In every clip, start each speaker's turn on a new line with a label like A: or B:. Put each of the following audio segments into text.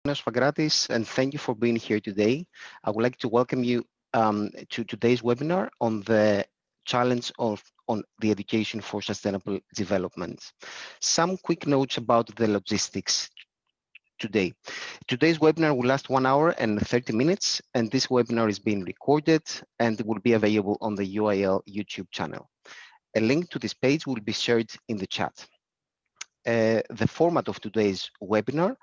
A: Fagratis, and thank you for being here today. I would like to welcome you to today's webinar on the challenge of on the education for sustainable development. Some quick notes about the logistics today. Today's webinar will last 1 hour and 30 minutes, and this webinar is being recorded and will be available on the UIL YouTube channel. A link to this page will be shared in the chat. The format of today's webinar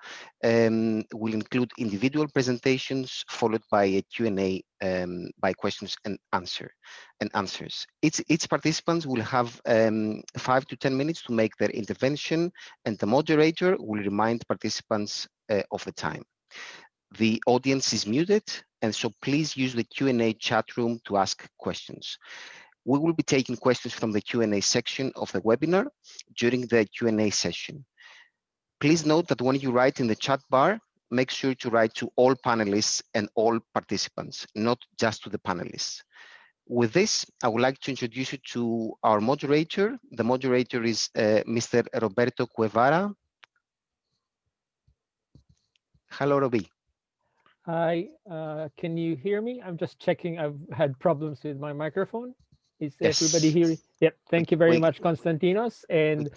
A: will include individual presentations followed by a Q&A by questions and answers. Each participant will have 5 to 10 minutes to make their intervention, and the moderator will remind participants of the time. The audience is muted, and so please use the Q&A chat room to ask questions. We will be taking questions from the Q&A section of the webinar during the Q&A session. Please note that when you write in the chat bar, make sure to write to all panelists and all participants, not just to the panelists. With this, I would like to introduce you to our moderator. The moderator is Mr. Roberto Cuevara. Hello, Robbie.
B: Hi, can you hear me? I'm just checking. I've had problems with my microphone. Is everybody hearing? Yep. Thank you very much, Konstantinos. And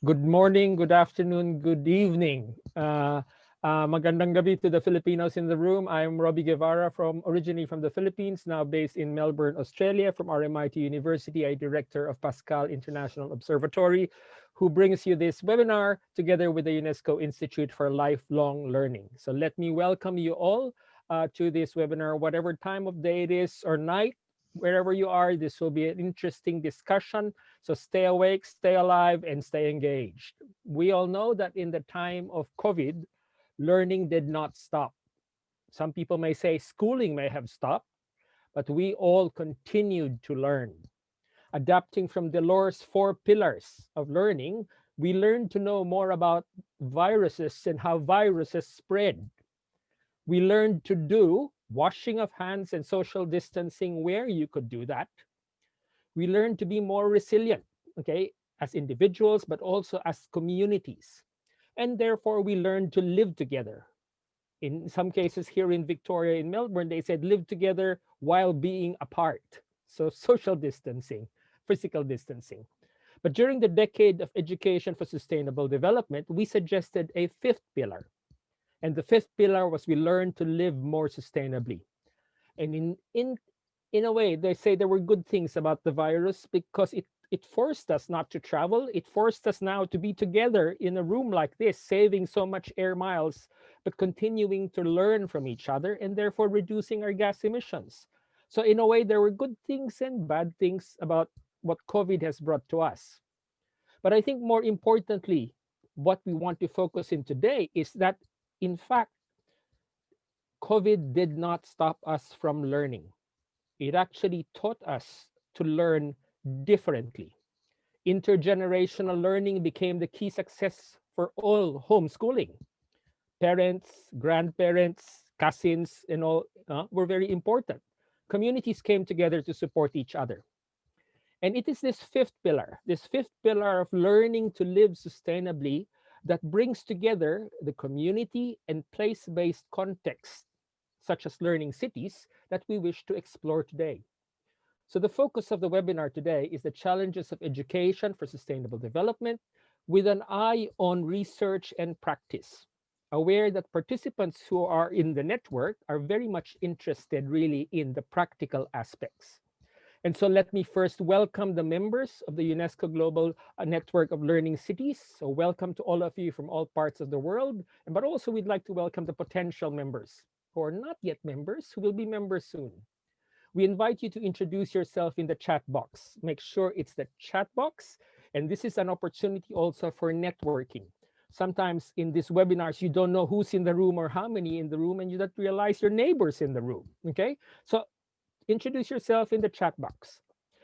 B: good morning, good afternoon, good evening. Magandang gabi to the Filipinos in the room. I'm Robbie Guevara, originally from the Philippines, now based in Melbourne, Australia. From RMIT University, I'm director of Pascal International Observatory, who brings you this webinar together with the UNESCO Institute for Lifelong Learning. So let me welcome you all to this webinar, whatever time of day it is or night. Wherever you are, this will be an interesting discussion. So stay awake, stay alive, and stay engaged. We all know that in the time of COVID, learning did not stop. Some people may say schooling may have stopped, but we all continued to learn. Adapting from Delors' 4 pillars of learning, we learned to know more about viruses and how viruses spread. We learned to do washing of hands and social distancing where you could do that. We learn to be more resilient, okay, as individuals, but also as communities. And therefore, we learn to live together. In some cases here in Victoria, in Melbourne, they said live together while being apart. So social distancing, physical distancing. But during the decade of education for sustainable development, we suggested a 5th pillar. And the 5th pillar was we learn to live more sustainably. And in a way, they say there were good things about the virus because it forced us not to travel. It forced us now to be together in a room like this, saving so much air miles, but continuing to learn from each other and therefore reducing our gas emissions. So in a way, there were good things and bad things about what COVID has brought to us. But I think more importantly, what we want to focus in today is that in fact, COVID did not stop us from learning. It actually taught us to learn differently. Intergenerational learning became the key success for all homeschooling. Parents, grandparents, cousins, and all were very important. Communities came together to support each other. And it is this 5th pillar of learning to live sustainably that brings together the community and place-based context, such as learning cities, that we wish to explore today. So the focus of the webinar today is the challenges of education for sustainable development with an eye on research and practice, aware that participants who are in the network are very much interested really in the practical aspects. And so let me first welcome the members of the UNESCO Global Network of Learning Cities. So welcome to all of you from all parts of the world. But also we'd like to welcome the potential members who are not yet members, who will be members soon. We invite you to introduce yourself in the chat box. Make sure it's the chat box. And this is an opportunity also for networking. Sometimes in these webinars, you don't know who's in the room or how many in the room, and you don't realize your neighbor's in the room, okay? So introduce yourself in the chat box.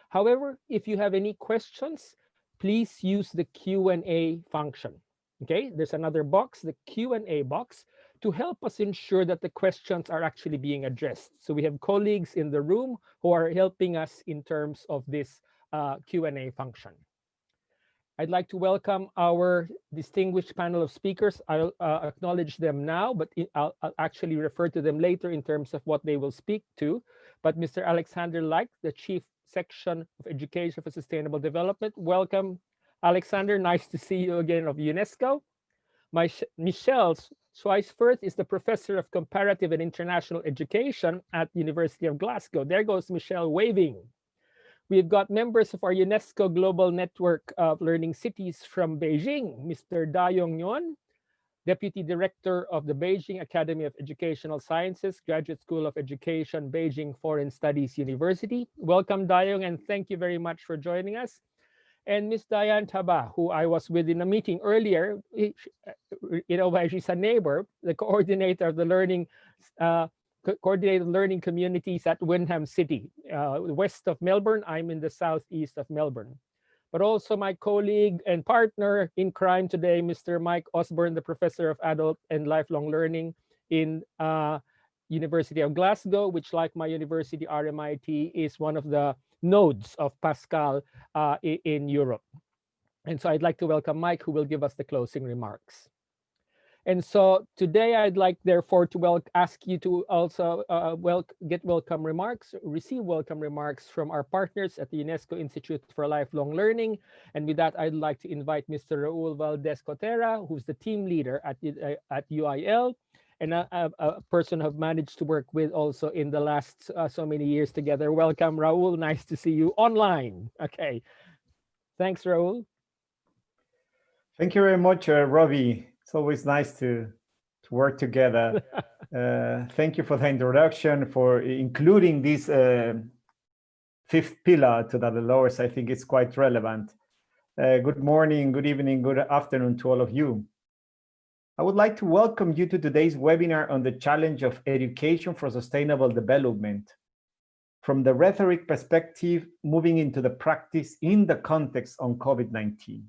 B: However, if you have any questions, please use the Q&A function. Okay, there's another box, the Q&A box, to help us ensure that the questions are actually being addressed. So we have colleagues in the room who are helping us in terms of this Q&A function. I'd like to welcome our distinguished panel of speakers. I'll acknowledge them now, but I'll actually refer to them later in terms of what they will speak to. But Mr. Alexander Like, the Chief Section of Education for Sustainable Development. Welcome, Alexander. Nice to see you again of Unesco. Michelle Schweisfurth is the Professor of Comparative and International Education at the University of Glasgow. There goes Michelle waving. We've got members of our UNESCO Global Network of Learning Cities from Beijing, Mr. Da Yong-yeon, Deputy Director of the Beijing Academy of Educational Sciences, Graduate School of Education, Beijing Foreign Studies University. Welcome, Da Yong, and thank you very much for joining us. And Ms. Diane Taba, who I was with in a meeting earlier, she's a neighbor, the coordinator of the coordinated learning communities at Wyndham City, west of Melbourne. I'm in the southeast of Melbourne. But also my colleague and partner in crime today, Mr. Mike Osborne, the Professor of Adult and Lifelong Learning in University of Glasgow, which, like my university, RMIT, is one of the nodes of Pascal in Europe. And so I'd like to welcome Mike, who will give us the closing remarks. And so today I'd like, therefore, to ask you to also receive welcome remarks from our partners at the UNESCO Institute for Lifelong Learning. And with that, I'd like to invite Mr. Raul Valdez-Cotera, who's the team leader at UIL, and a person I've managed to work with also in the last so many years together. Welcome, Raul. Nice to see you online. Okay. Thanks, Raul.
C: Thank you very much, Robbie. It's always nice to work together. Thank you for the introduction, for including this fifth pillar to the lowers. I think it's quite relevant. Good morning, good evening, good afternoon to all of you. I would like to welcome you to today's webinar on the challenge of education for sustainable development. From the rhetoric perspective, moving into the practice in the context on COVID-19.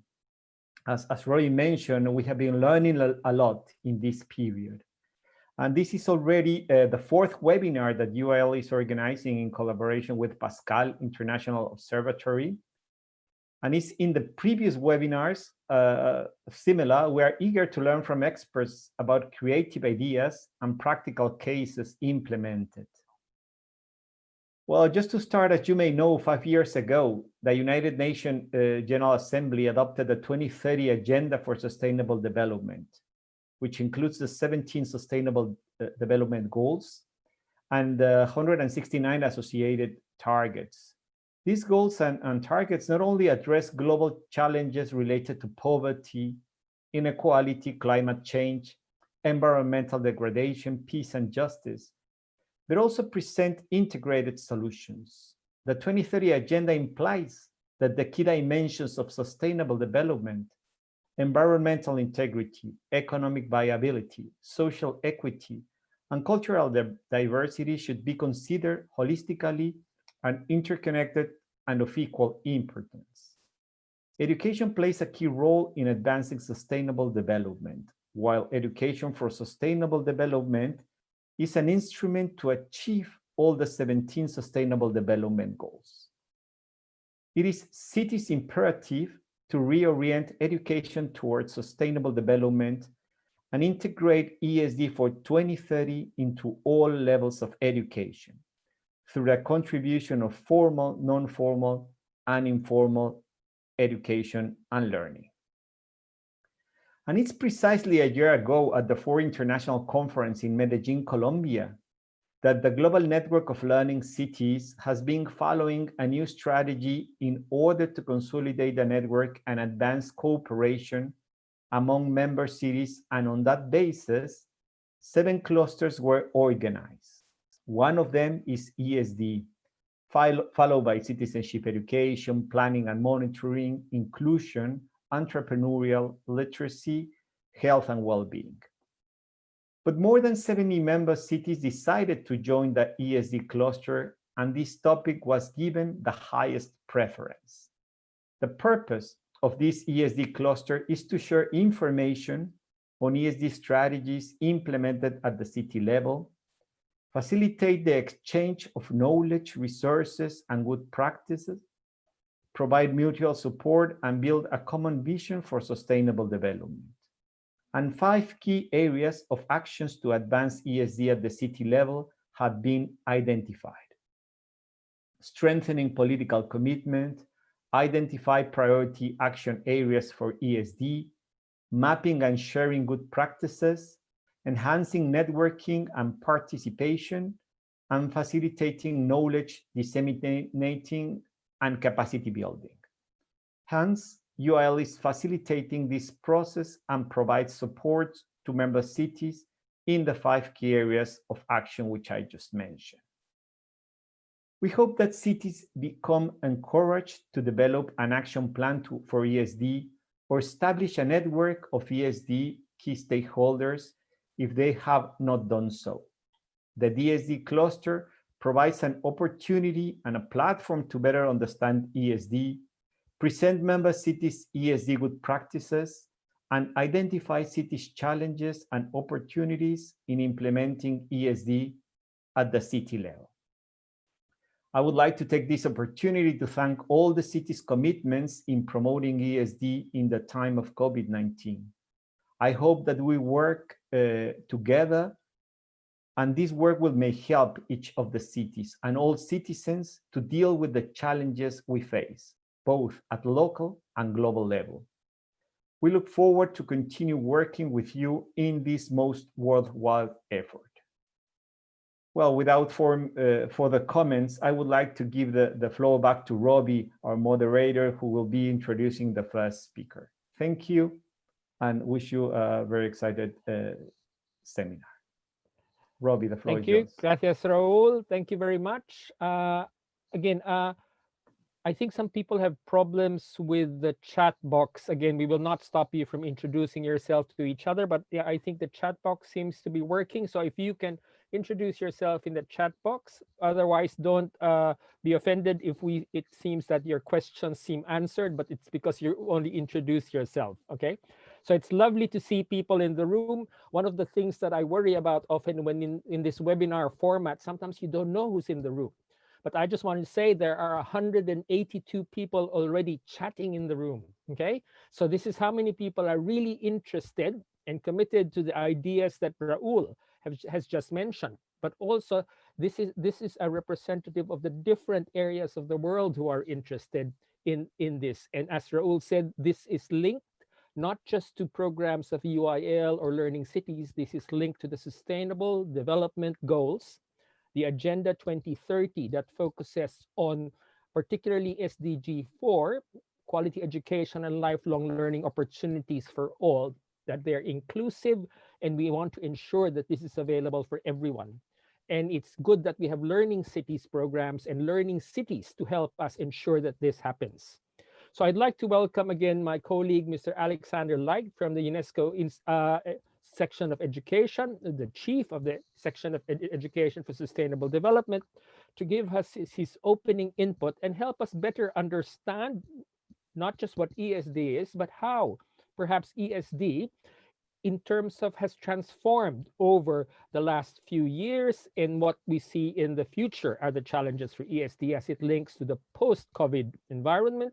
C: As Roy mentioned, we have been learning a lot in this period. And this is already the fourth webinar that UIL is organizing in collaboration with Pascal International Observatory. And it's in the previous webinars, similar, we are eager to learn from experts about creative ideas and practical cases implemented. Well, just to start, as you may know, 5 years ago, the United Nations General Assembly adopted the 2030 Agenda for Sustainable Development, which includes the 17 Sustainable Development Goals and 169 associated targets. These goals and targets not only address global challenges related to poverty, inequality, climate change, environmental degradation, peace and justice, but also present integrated solutions. The 2030 Agenda implies that the key dimensions of sustainable development, environmental integrity, economic viability, social equity, and cultural diversity should be considered holistically and interconnected and of equal importance. Education plays a key role in advancing sustainable development, while education for sustainable development is an instrument to achieve all the 17 Sustainable Development Goals. It is cities' imperative to reorient education towards sustainable development and integrate ESD for 2030 into all levels of education through the contribution of formal, non-formal, and informal education and learning. And it's precisely a year ago at the 4th International Conference in Medellin, Colombia, that the Global Network of Learning Cities has been following a new strategy in order to consolidate the network and advance cooperation among member cities. And on that basis, 7 clusters were organized. One of them is ESD, followed by citizenship education, planning and monitoring, inclusion, entrepreneurial, literacy, health and well-being. But more than 70 member cities decided to join the ESD cluster, and this topic was given the highest preference. The purpose of this ESD cluster is to share information on ESD strategies implemented at the city level, facilitate the exchange of knowledge, resources, and good practices, provide mutual support, and build a common vision for sustainable development. And 5 key areas of actions to advance ESD at the city level have been identified. Strengthening political commitment, identify priority action areas for ESD, mapping and sharing good practices, enhancing networking and participation, and facilitating knowledge disseminating and capacity building. Hence, UIL is facilitating this process and provides support to member cities in the 5 key areas of action which I just mentioned. We hope that cities become encouraged to develop an action plan for ESD or establish a network of ESD key stakeholders if they have not done so. The DSD cluster provides an opportunity and a platform to better understand ESD, present member cities' ESD good practices, and identify cities' challenges and opportunities in implementing ESD at the city level. I would like to take this opportunity to thank all the city's commitments in promoting ESD in the time of COVID-19. I hope that we work together, and this work may help each of the cities and all citizens to deal with the challenges we face, both at local and global level. We look forward to continue working with you in this most worthwhile effort. Well, without further comments, I would like to give the floor back to Robbie, our moderator, who will be introducing the first speaker. Thank you, and wish you a very excited seminar. Robbie, the floor is yours.
B: Thank you. Gracias, Raul. Thank you very much. Again, I think some people have problems with the chat box. Again, we will not stop you from introducing yourself to each other, but yeah, I think the chat box seems to be working. So if you can introduce yourself in the chat box. Otherwise, don't be offended if it seems that your questions seem answered, but it's because you only introduced yourself, okay? So it's lovely to see people in the room. One of the things that I worry about often when in this webinar format, sometimes you don't know who's in the room. But I just want to say there are 182 people already chatting in the room, okay? So this is how many people are really interested and committed to the ideas that Raul has just mentioned. But also, this is a representative of the different areas of the world who are interested in this. And as Raul said, this is linked not just to programs of UIL or Learning Cities. This is linked to the Sustainable Development Goals, the Agenda 2030 that focuses on particularly SDG 4, quality education and lifelong learning opportunities for all, that they're inclusive, and we want to ensure that this is available for everyone. And it's good that we have Learning Cities programs and Learning Cities to help us ensure that this happens. So I'd like to welcome again my colleague, Mr. Alexander Light from the Unesco section of education, the chief of the section of education for sustainable development, to give us his opening input and help us better understand not just what ESD is, but how perhaps ESD in terms of has transformed over the last few years, and what we see in the future are the challenges for ESD as it links to the post-COVID environment,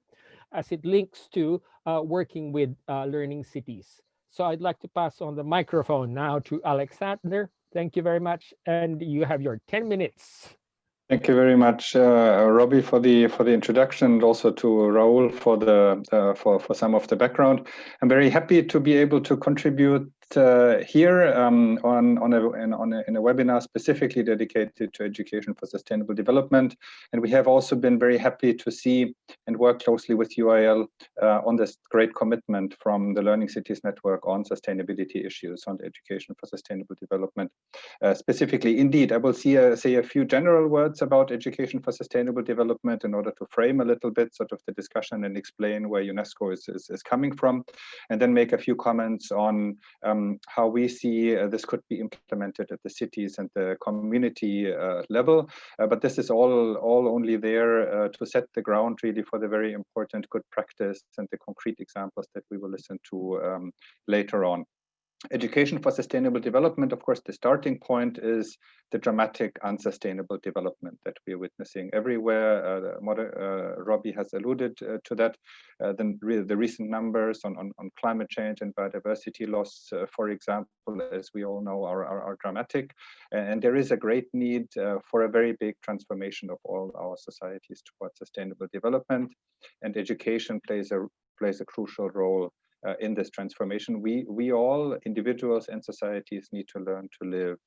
B: as it links to working with Learning Cities. So I'd like to pass on the microphone now to Alexander. Thank you very much, and you have your 10 minutes.
D: Thank you very much, Robbie, for the introduction, and also to Raul for for some of the background. I'm very happy to be able to contribute here in a webinar specifically dedicated to education for sustainable development. And we have also been very happy to see and work closely with UIL on this great commitment from the Learning Cities Network on sustainability issues on education for sustainable development. Specifically, indeed, I will say a few general words about education for sustainable development in order to frame a little bit sort of the discussion and explain where UNESCO is coming from, and then make a few comments on how we see this could be implemented at the cities and the community level. But this is all only there to set the ground really for the very important good practice and the concrete examples that we will listen to later on. Education for sustainable development, of course, the starting point is the dramatic unsustainable development that we're witnessing everywhere. Robbie has alluded to that. The recent numbers on climate change and biodiversity loss, for example, as we all know, are dramatic. And there is a great need for a very big transformation of all our societies towards sustainable development. And education plays a crucial role in this transformation. We all, individuals and societies, need to learn to live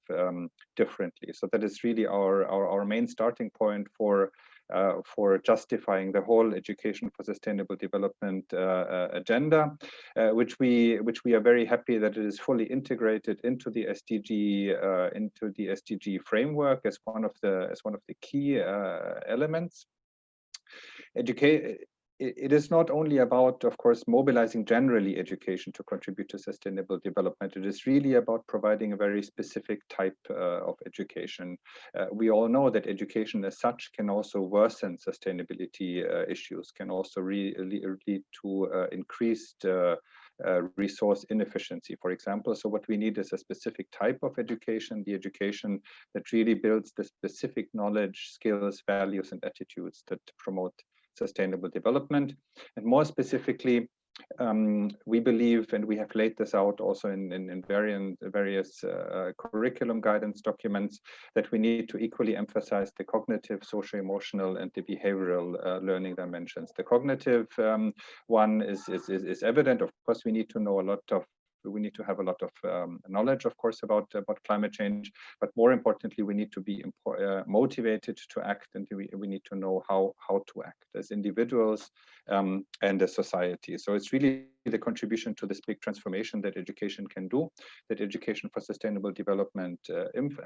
D: differently. So that is really our main starting point for justifying the whole education for sustainable development agenda, which we are very happy that it is fully integrated into the SDG framework as one of the key elements. It is not only about, of course, mobilizing generally education to contribute to sustainable development. It is really about providing a very specific type of education. We all know that education as such can also worsen sustainability issues, can also lead to increased resource inefficiency, for example. So what we need is a specific type of education, the education that really builds the specific knowledge, skills, values, and attitudes that promote sustainable development. And more specifically, we believe, and we have laid this out also in various curriculum guidance documents, that we need to equally emphasize the cognitive, socio-emotional, and the behavioral learning dimensions. The cognitive one is evident. Of course, we need to know we need to have a lot of knowledge, of course, about climate change, but more importantly, we need to be motivated to act, and we need to know how to act as individuals and as society. So it's really the contribution to this big transformation that education can do, that education for sustainable development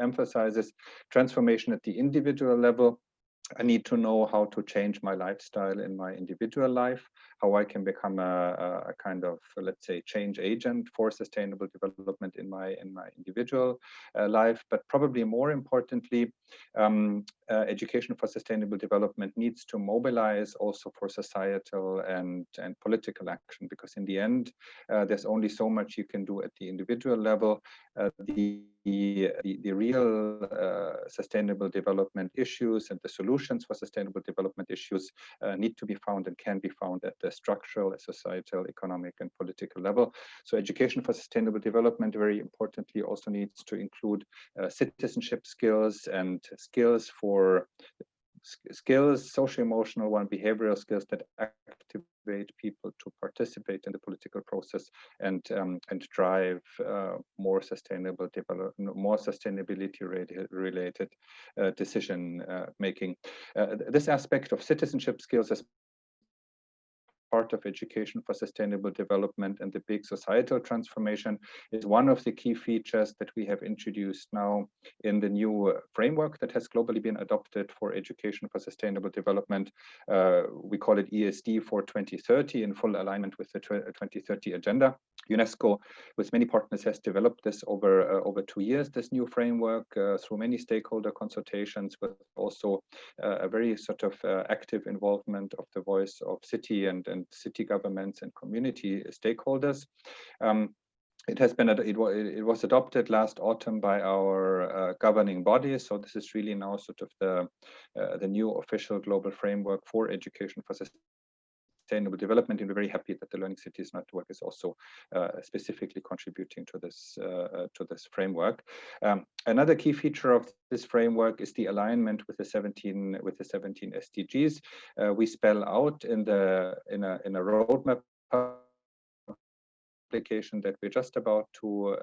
D: emphasizes. Transformation at the individual level. I need to know how to change my lifestyle in my individual life, how I can become a kind of, let's say, change agent for sustainable development in my individual life. But probably more importantly, education for sustainable development needs to mobilize also for societal and political action, because in the end, there's only so much you can do at the individual level. The real sustainable development issues and the solutions for sustainable development issues need to be found and can be found at the structural, societal, economic, and political level. So education for sustainable development, very importantly, also needs to include citizenship skills and socio-emotional one, behavioral skills that activate people to participate in the political process and drive more sustainable development, more sustainability-related decision making. This aspect of citizenship skills as part of education for sustainable development and the big societal transformation is one of the key features that we have introduced now in the new framework that has globally been adopted for education for sustainable development. We call it ESD for 2030, in full alignment with the 2030 agenda. UNESCO, with many partners, has developed this over 2 years, this new framework, through many stakeholder consultations, with also a very sort of active involvement of the voice of city and city governments and community stakeholders. It was adopted last autumn by our governing body. So this is really now sort of the new official global framework for education for sustainable development, and we're very happy that the Learning Cities Network is also specifically contributing to this framework. Another key feature of this framework is the alignment with the 17 SDGs. We spell out in a roadmap application that we're just about to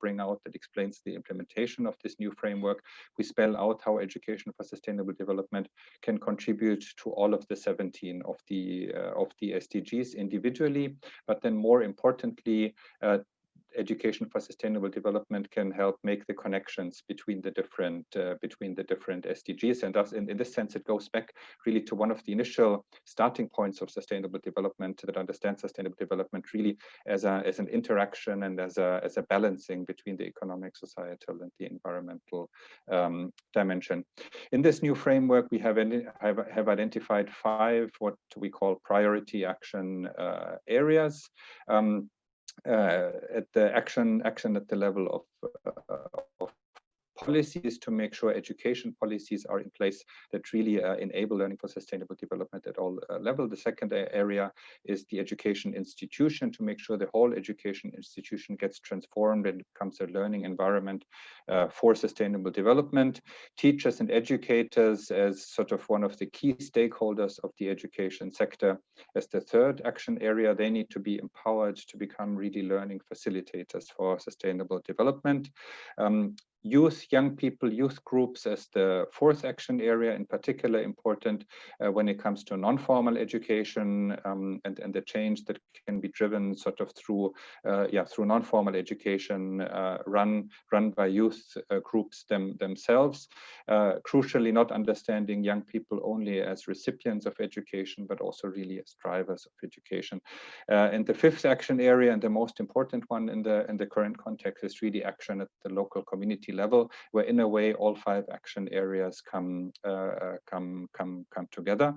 D: bring out that explains the implementation of this new framework. We spell out how education for sustainable development can contribute to all of the 17 of the SDGs individually, but then more importantly, education for sustainable development can help make the connections between the different SDGs, and thus in this sense it goes back really to one of the initial starting points of sustainable development, that understands sustainable development really as an interaction and as a balancing between the economic, societal, and the environmental dimension. In this new framework, we have identified 5 what we call priority action areas. at the action at the level of policies to make sure education policies are in place that really enable learning for sustainable development at all levels. The second area is the education institution, to make sure the whole education institution gets transformed and becomes a learning environment for sustainable development. Teachers and educators as sort of one of the key stakeholders of the education sector as the third action area. They need to be empowered to become really learning facilitators for sustainable development. Youth, young people, youth groups as the fourth action area, in particular important when it comes to non-formal education and the change that can be driven sort of through through non-formal education run by youth groups themselves. Crucially, not understanding young people only as recipients of education, but also really as drivers of education. And the fifth action area, and the most important one in the current context, is really action at the local community level, where in a way all five action areas come together.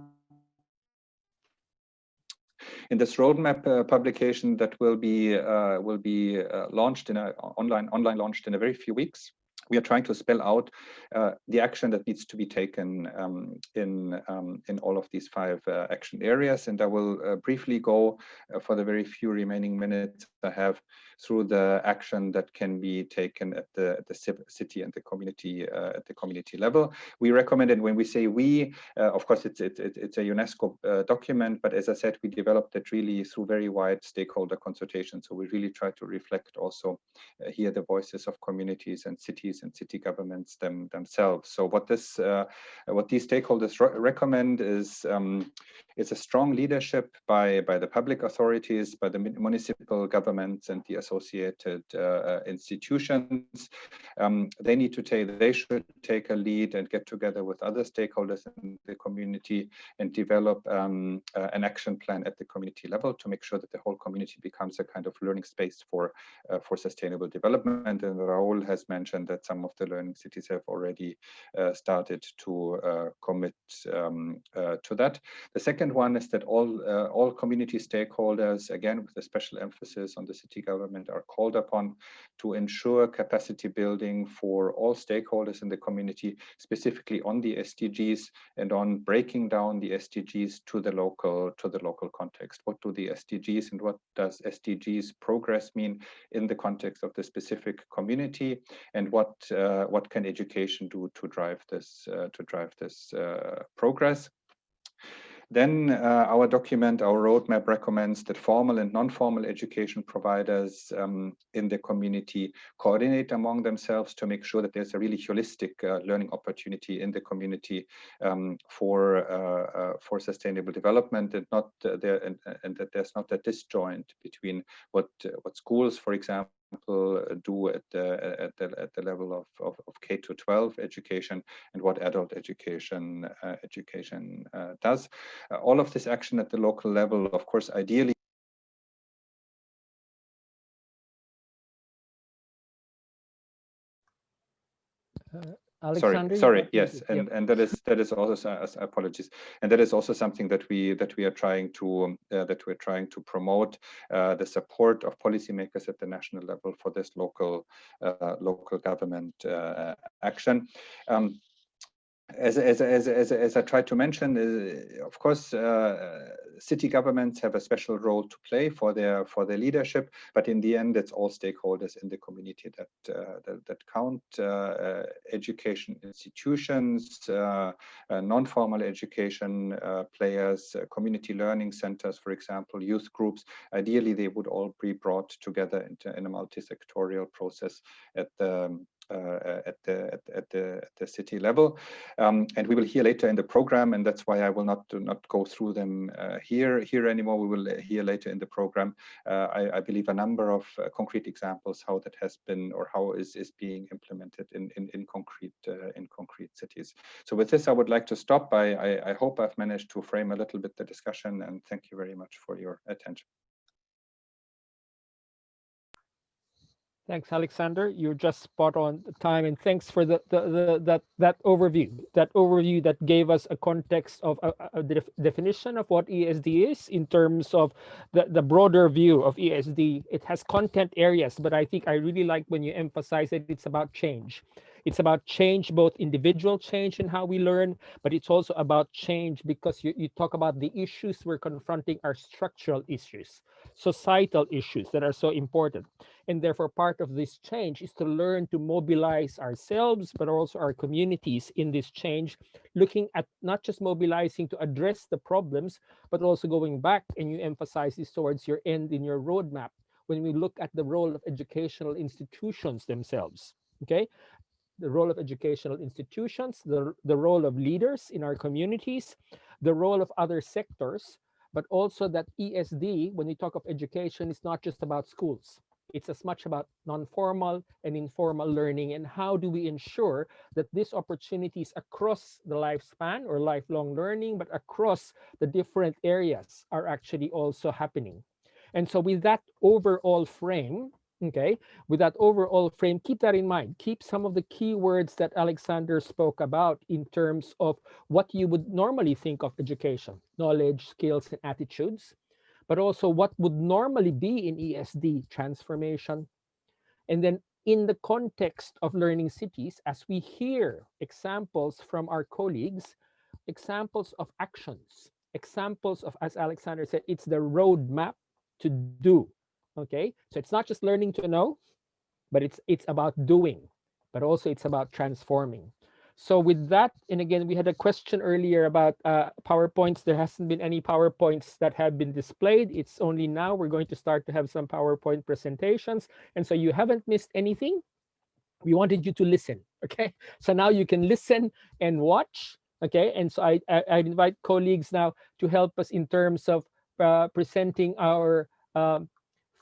D: In this roadmap publication that will be launched online launched in a very few weeks, we are trying to spell out the action that needs to be taken in all of these five action areas. And I will briefly go for the very few remaining minutes I have through the action that can be taken at the city and the community at the community level. We recommended, when we say we, of course it's a UNESCO document, but as I said, we developed it really through very wide stakeholder consultation. So we really try to reflect also hear the voices of communities and cities and city governments themselves. So what these stakeholders recommend is a strong leadership by the public authorities, by the municipal governments and the associated institutions. They should take a lead and get together with other stakeholders in the community and develop an action plan at the community level to make sure that the whole community becomes a kind of learning space for sustainable development. And Raul has mentioned that some of the learning cities have already started to commit to that. The second one is that all community stakeholders, again with a special emphasis on the city government, are called upon to ensure capacity building for all stakeholders in the community, specifically on the SDGs and on breaking down the SDGs to the local context. What do the SDGs and what does SDGs progress mean in the context of the specific community, and what can education do to drive this progress? Then our document, our roadmap, recommends that formal and non-formal education providers in the community coordinate among themselves to make sure that there's a really holistic learning opportunity in the community for sustainable development, and that there's not a disjoint between what schools, for example, do at the level of K to 12 education and what adult education does. All of this action at the local level, of course, ideally.
B: Alexander,
D: sorry, yes, and that is also, apologies, and that is also something that we are trying to promote, the support of policymakers at the national level for this local government action. As I tried to mention, of course, city governments have a special role to play for their leadership, but in the end, it's all stakeholders in the community that count. Education institutions, non-formal education players, community learning centers, for example, youth groups. Ideally, they would all be brought together in a multi-sectorial process at the city level, and we will hear later in the program, and that's why I will not go through them here anymore. We will hear later in the program, I believe, a number of concrete examples how that has been or how is being implemented in concrete cities. So with this, I would like to stop. I hope I've managed to frame a little bit the discussion, and thank you very much for your attention.
B: Thanks, Alexander. You're just spot on the time, and thanks for that overview. That overview that gave us a context of a definition of what ESD is in terms of the broader view of ESD. It has content areas, but I think I really like when you emphasize that it's about change. It's about change, both individual change in how we learn, but it's also about change because you talk about the issues we're confronting are structural issues, societal issues that are so important. And therefore, part of this change is to learn to mobilize ourselves, but also our communities in this change, looking at not just mobilizing to address the problems, but also going back, and you emphasize this towards your end in your roadmap, when we look at the role of educational institutions themselves, okay? The role of educational institutions, the role of leaders in our communities, the role of other sectors, but also that ESD, when we talk of education, is not just about schools. It's as much about non-formal and informal learning, and how do we ensure that these opportunities across the lifespan or lifelong learning, but across the different areas are actually also happening. And so with that overall frame, okay, with that overall frame, keep that in mind. Keep some of the key words that Alexander spoke about in terms of what you would normally think of education: knowledge, skills, and attitudes, but also what would normally be in ESD: transformation. And then in the context of learning cities, as we hear examples from our colleagues, examples of actions, examples of, as Alexander said, it's the roadmap to do. Okay, so it's not just learning to know, but it's about doing, but also it's about transforming. So with that, and again, we had a question earlier about PowerPoints. There hasn't been any PowerPoints that have been displayed. It's only now we're going to start to have some PowerPoint presentations. And so you haven't missed anything. We wanted you to listen, okay? So now you can listen and watch, okay? And so I invite colleagues now to help us in terms of presenting our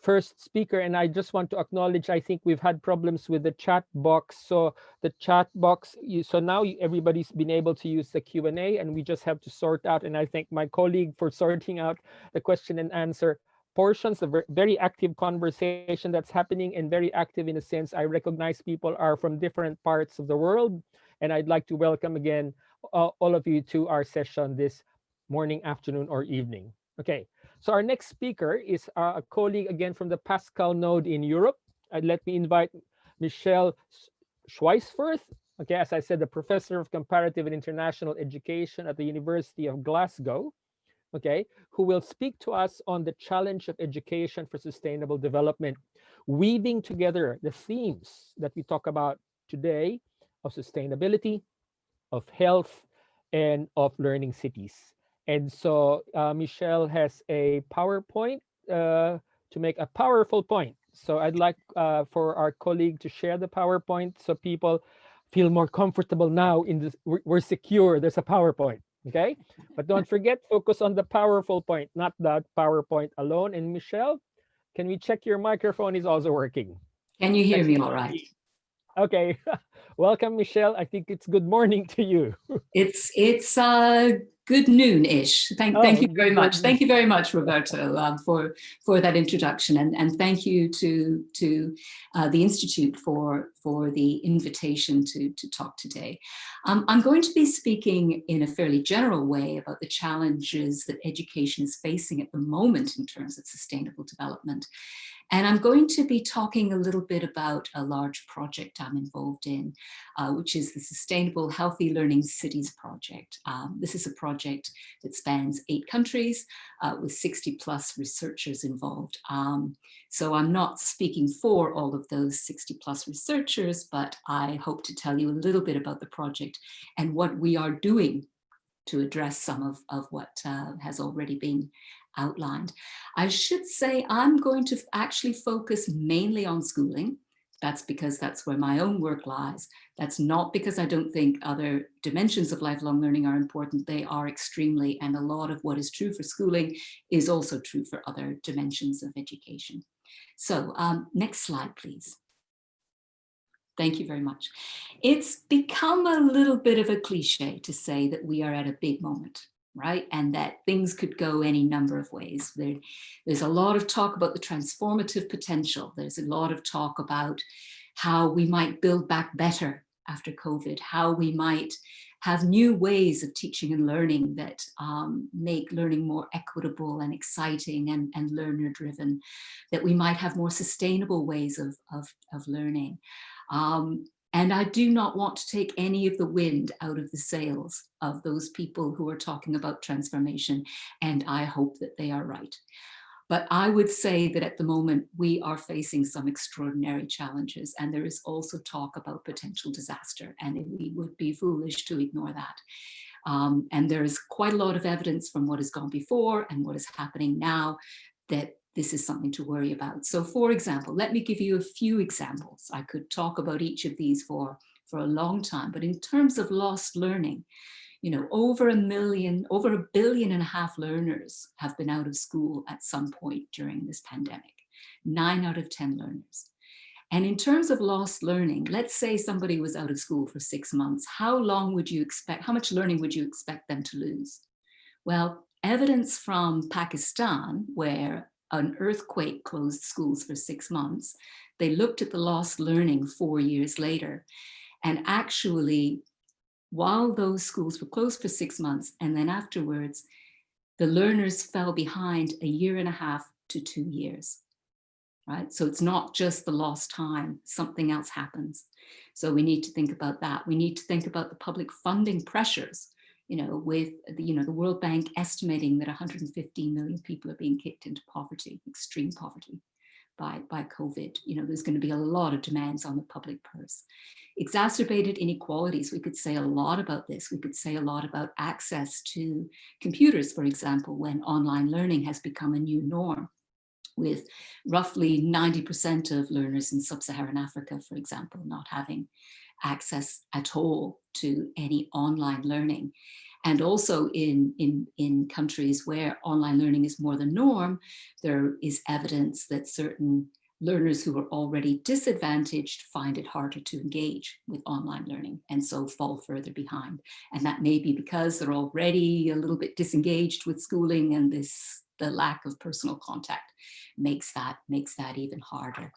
B: first speaker. And I just want to acknowledge, I think we've had problems with the chat box. So the chat box, so now everybody's been able to use the Q&A, and we just have to sort out. And I thank my colleague for sorting out the question and answer portions, of very active conversation that's happening, and very active in a sense. I recognize people are from different parts of the world, and I'd like to welcome again all of you to our session this morning, afternoon, or evening. Okay, so our next speaker is a colleague again from the Pascal node in Europe. Let me invite Michelle Schweisfurth. Okay, as I said, the professor of comparative and international education at the University of Glasgow. Okay, who will speak to us on the challenge of education for sustainable development, weaving together the themes that we talk about today of sustainability, of health, and of learning cities. And so Michelle has a PowerPoint to make a powerful point. So I'd like for our colleague to share the PowerPoint so people feel more comfortable now in this. We're secure, there's a PowerPoint. Okay, but don't forget, focus on the powerful point, not the PowerPoint alone. And Michelle, can we check your microphone is also working?
E: Can you hear me all right?
B: Okay, welcome, Michelle. I think it's good morning to you.
E: It's good noon-ish. Thank you very much. Thank you very much, Roberto, for that introduction, and thank you to the Institute for the invitation to talk today. I'm going to be speaking in a fairly general way about the challenges that education is facing at the moment in terms of sustainable development. And I'm going to be talking a little bit about a large project I'm involved in, which is the Sustainable Healthy Learning Cities project. This is a project that spans 8 countries with 60+ researchers involved. So I'm not speaking for all of those 60+ researchers, but I hope to tell you a little bit about the project and what we are doing to address some of what has already been outlined. I should say I'm going to actually focus mainly on schooling. That's because that's where my own work lies. That's not because I don't think other dimensions of lifelong learning are important. They are extremely, and a lot of what is true for schooling is also true for other dimensions of education. So next slide, please. Thank you very much. It's become a little bit of a cliche to say that we are at a big moment. right? And that things could go any number of ways. There's a lot of talk about the transformative potential. There's a lot of talk about how we might build back better after COVID, how we might have new ways of teaching and learning that make learning more equitable and exciting and learner-driven, that we might have more sustainable ways of learning. And I do not want to take any of the wind out of the sails of those people who are talking about transformation, and I hope that they are right. But I would say that at the moment, we are facing some extraordinary challenges, and there is also talk about potential disaster, and we would be foolish to ignore that. And there is quite a lot of evidence from what has gone before and what is happening now that this is something to worry about. So for example, let me give you a few examples. I could talk about each of these for a long time, but in terms of lost learning, you know, over 1.5 billion learners have been out of school at some point during this pandemic, 9 out of 10 learners. And in terms of lost learning, let's say somebody was out of school for 6 months, how much learning would you expect them to lose? Well, evidence from Pakistan, where an earthquake closed schools for 6 months, they looked at the lost learning 4 years later. And actually, while those schools were closed for 6 months, and then afterwards, the learners fell behind 1.5 to 2 years, right? So it's not just the lost time, something else happens. So we need to think about that. We need to think about the public funding pressures, you know, with the World Bank estimating that 115 million people are being kicked into poverty, extreme poverty by COVID. You know, there's going to be a lot of demands on the public purse. Exacerbated inequalities, we could say a lot about this. We could say a lot about access to computers, for example, when online learning has become a new norm, with roughly 90% of learners in sub-Saharan Africa, for example, not having access at all to any online learning. And also in countries where online learning is more the norm, there is evidence that certain learners who are already disadvantaged find it harder to engage with online learning and so fall further behind. And that may be because they're already a little bit disengaged with schooling, and the lack of personal contact makes that even harder.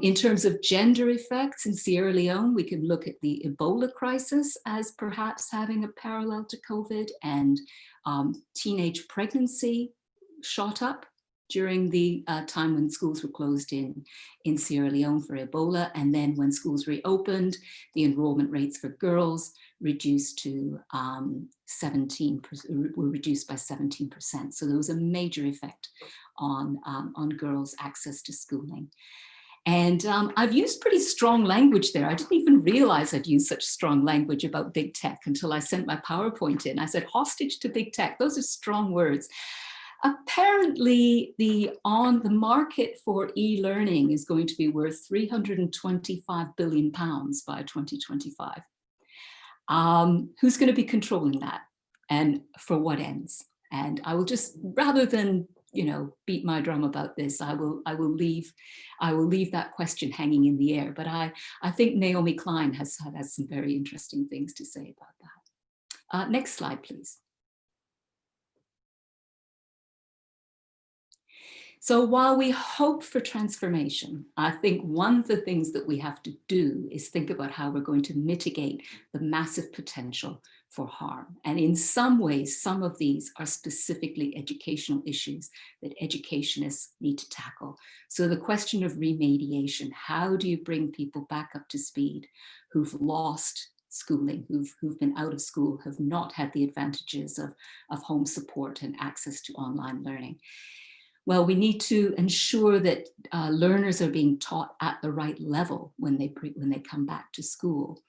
E: In terms of gender effects in Sierra Leone, we can look at the Ebola crisis as perhaps having a parallel to COVID, and teenage pregnancy shot up during the time when schools were closed in Sierra Leone for Ebola. And then when schools reopened, the enrollment rates for girls reduced to 17%, were reduced by 17%. So there was a major effect on girls' access to schooling. And I've used pretty strong language there. I didn't even realize I'd used such strong language about big tech until I sent my PowerPoint in. I said, hostage to big tech. Those are strong words. Apparently, the market for e-learning is going to be worth £325 billion by 2025. Who's going to be controlling that, and for what ends? And I will just, rather than beat my drum about this, I will leave that question hanging in the air. But I think Naomi Klein has some very interesting things to say about that. Next slide, please. So while we hope for transformation, I think one of the things that we have to do is think about how we're going to mitigate the massive potential for harm. And in some ways, some of these are specifically educational issues that educationists need to tackle. So the question of remediation, how do you bring people back up to speed who've lost schooling, who've been out of school, have not had the advantages of home support and access to online learning? Well, we need to ensure that learners are being taught at the right level when they come back to school.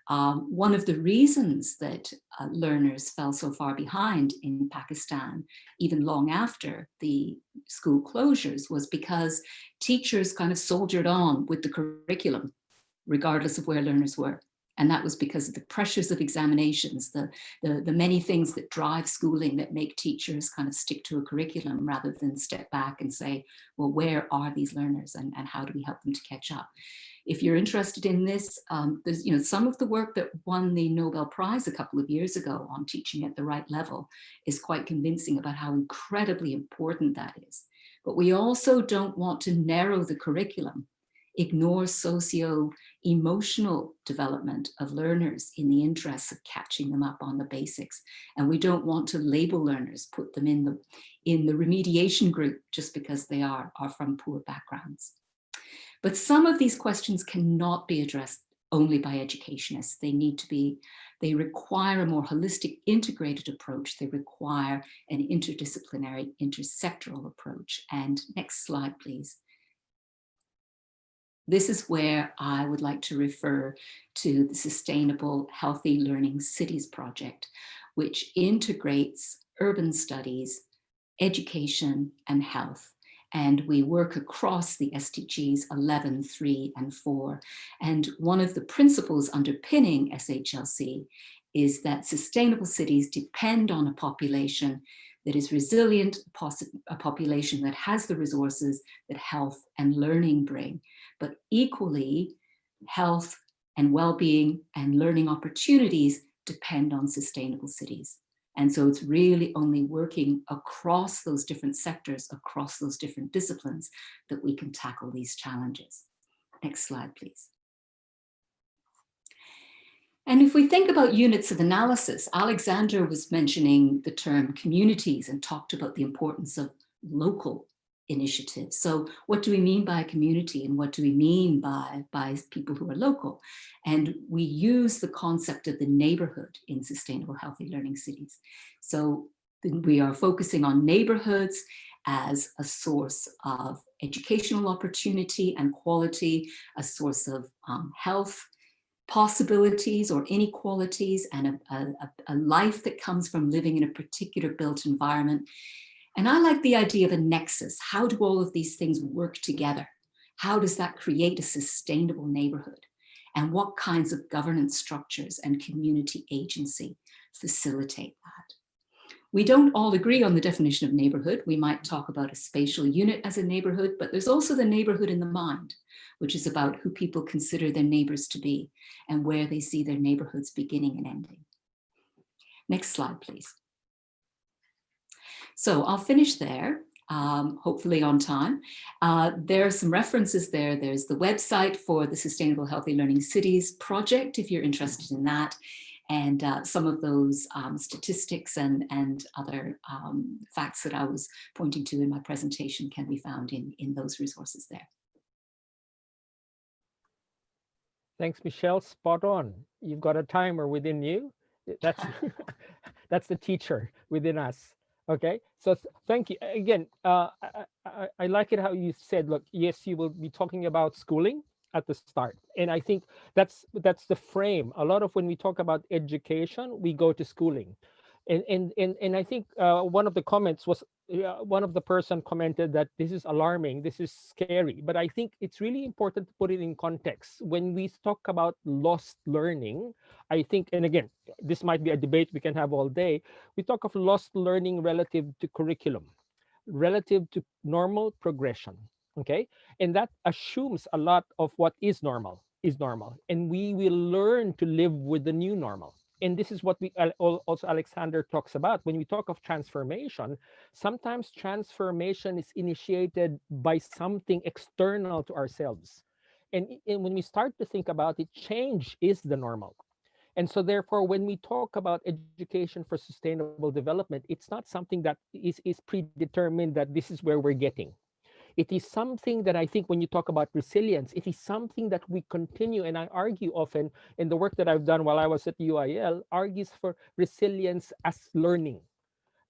E: One of the reasons that learners fell so far behind in Pakistan, even long after the school closures, was because teachers kind of soldiered on with the curriculum, regardless of where learners were. And that was because of the pressures of examinations, the many things that drive schooling that make teachers kind of stick to a curriculum rather than step back and say, well, where are these learners and how do we help them to catch up? If you're interested in this, there's some of the work that won the Nobel Prize a couple of years ago on teaching at the right level is quite convincing about how incredibly important that is. But we also don't want to narrow the curriculum, ignore socio-emotional development of learners in the interest of catching them up on the basics. And we don't want to label learners, put them in the remediation group just because they are from poor backgrounds. But some of these questions cannot be addressed only by educationists. They require a more holistic, integrated approach. They require an interdisciplinary, intersectoral approach. And next slide, please. This is where I would like to refer to the Sustainable Healthy Learning Cities project, which integrates urban studies, education, and health. And we work across the SDGs 11, 3, and 4. And one of the principles underpinning SHLC is that sustainable cities depend on a population that is resilient, a population that has the resources that health and learning bring. But equally, health and well-being and learning opportunities depend on sustainable cities. And so it's really only working across those different sectors, across those different disciplines, that we can tackle these challenges. Next slide, please. And if we think about units of analysis, Alexander was mentioning the term communities and talked about the importance of local initiatives. So what do we mean by a community and what do we mean by people who are local? And we use the concept of the neighborhood in Sustainable Healthy Learning Cities. So we are focusing on neighborhoods as a source of educational opportunity and quality, a source of health possibilities or inequalities, and a life that comes from living in a particular built environment. And I like the idea of a nexus. How do all of these things work together? How does that create a sustainable neighborhood? And what kinds of governance structures and community agency facilitate that? We don't all agree on the definition of neighborhood. We might talk about a spatial unit as a neighborhood, but there's also the neighborhood in the mind, which is about who people consider their neighbors to be and where they see their neighborhoods beginning and ending. Next slide, please. So I'll finish there, hopefully on time. There are some references there. There's the website for the Sustainable Healthy Learning Cities project, if you're interested in that. And some of those statistics and other facts that I was pointing to in my presentation can be found in those resources there.
B: Thanks, Michelle. Spot on. You've got a timer within you. That's that's the teacher within us. Okay, so thank you again. I like it how you said, look, yes, you will be talking about schooling at the start, and I think that's the frame. A lot of when we talk about education, we go to schooling, and I think one of the comments was one of the person commented that this is alarming, this is scary, but I think it's really important to put it in context. When we talk about lost learning, I think, and again, this might be a debate we can have all day, we talk of lost learning relative to curriculum, relative to normal progression, okay? And that assumes a lot of what is normal, and we will learn to live with the new normal. And this is what we also Alexander talks about. When we talk of transformation, sometimes transformation is initiated by something external to ourselves. And when we start to think about it, change is the normal. And so therefore, when we talk about education for sustainable development, it's not something that is predetermined that this is where we're getting. It is something that I think when you talk about resilience, it is something that we continue, and I argue often in the work that I've done while I was at UIL, argues for resilience as learning,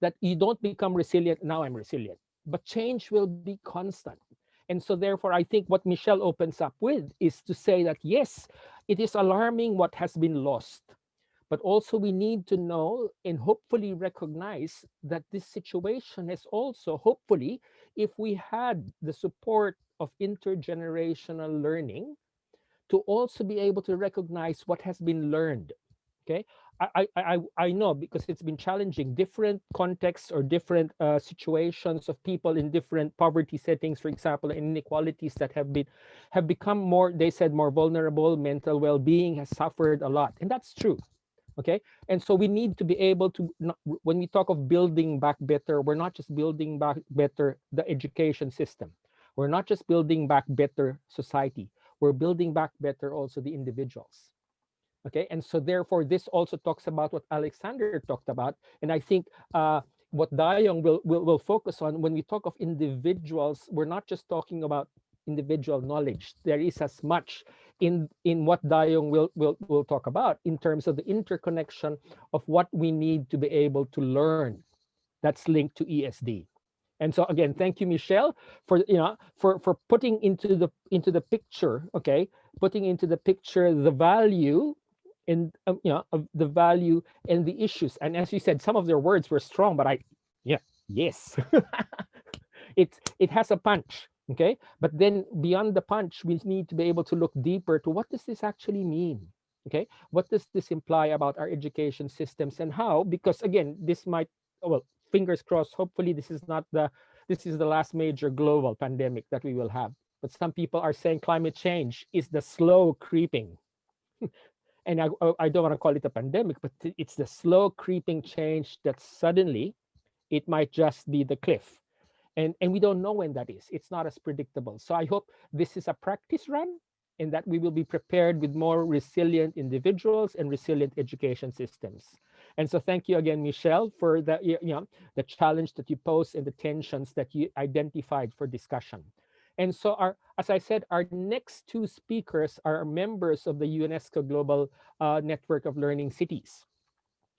B: that you don't become resilient, now I'm resilient, but change will be constant. And so therefore, I think what Michelle opens up with is to say that, yes, it is alarming what has been lost, but also we need to know and hopefully recognize that this situation is also, hopefully, if we had the support of intergenerational learning, to also be able to recognize what has been learned. Okay, I know, because it's been challenging, different contexts or different situations of people in different poverty settings, for example, and inequalities that have become more, they said, more vulnerable. Mental well-being has suffered a lot, and that's true. Okay, and so we need to be able to, when we talk of building back better, we're not just building back better the education system, we're not just building back better society, we're building back better also the individuals. Okay, and so therefore this also talks about what Alexander talked about, and I think what Dayong will focus on. When we talk of individuals, we're not just talking about individual knowledge. There is as much in what Dayong will talk about in terms of the interconnection of what we need to be able to learn that's linked to ESD. And so again, thank you, Michelle, for for putting into the picture, okay, putting into the picture the value and of the value and the issues. And as you said, some of their words were strong, but yes, it has a punch, okay. But then beyond the punch, we need to be able to look deeper to what does this actually mean, okay? What does this imply about our education systems and how? Because again, this might, well, fingers crossed, hopefully this is the last major global pandemic that we will have. But some people are saying climate change is the slow creeping. And I don't want to call it a pandemic, but it's the slow creeping change that suddenly it might just be the cliff. And we don't know when that is. It's not as predictable. So I hope this is a practice run and that we will be prepared with more resilient individuals and resilient education systems. And so thank you again, Michelle, for the challenge that you posed and the tensions that you identified for discussion. And so as I said, our next two speakers are members of the UNESCO Global Network of Learning Cities.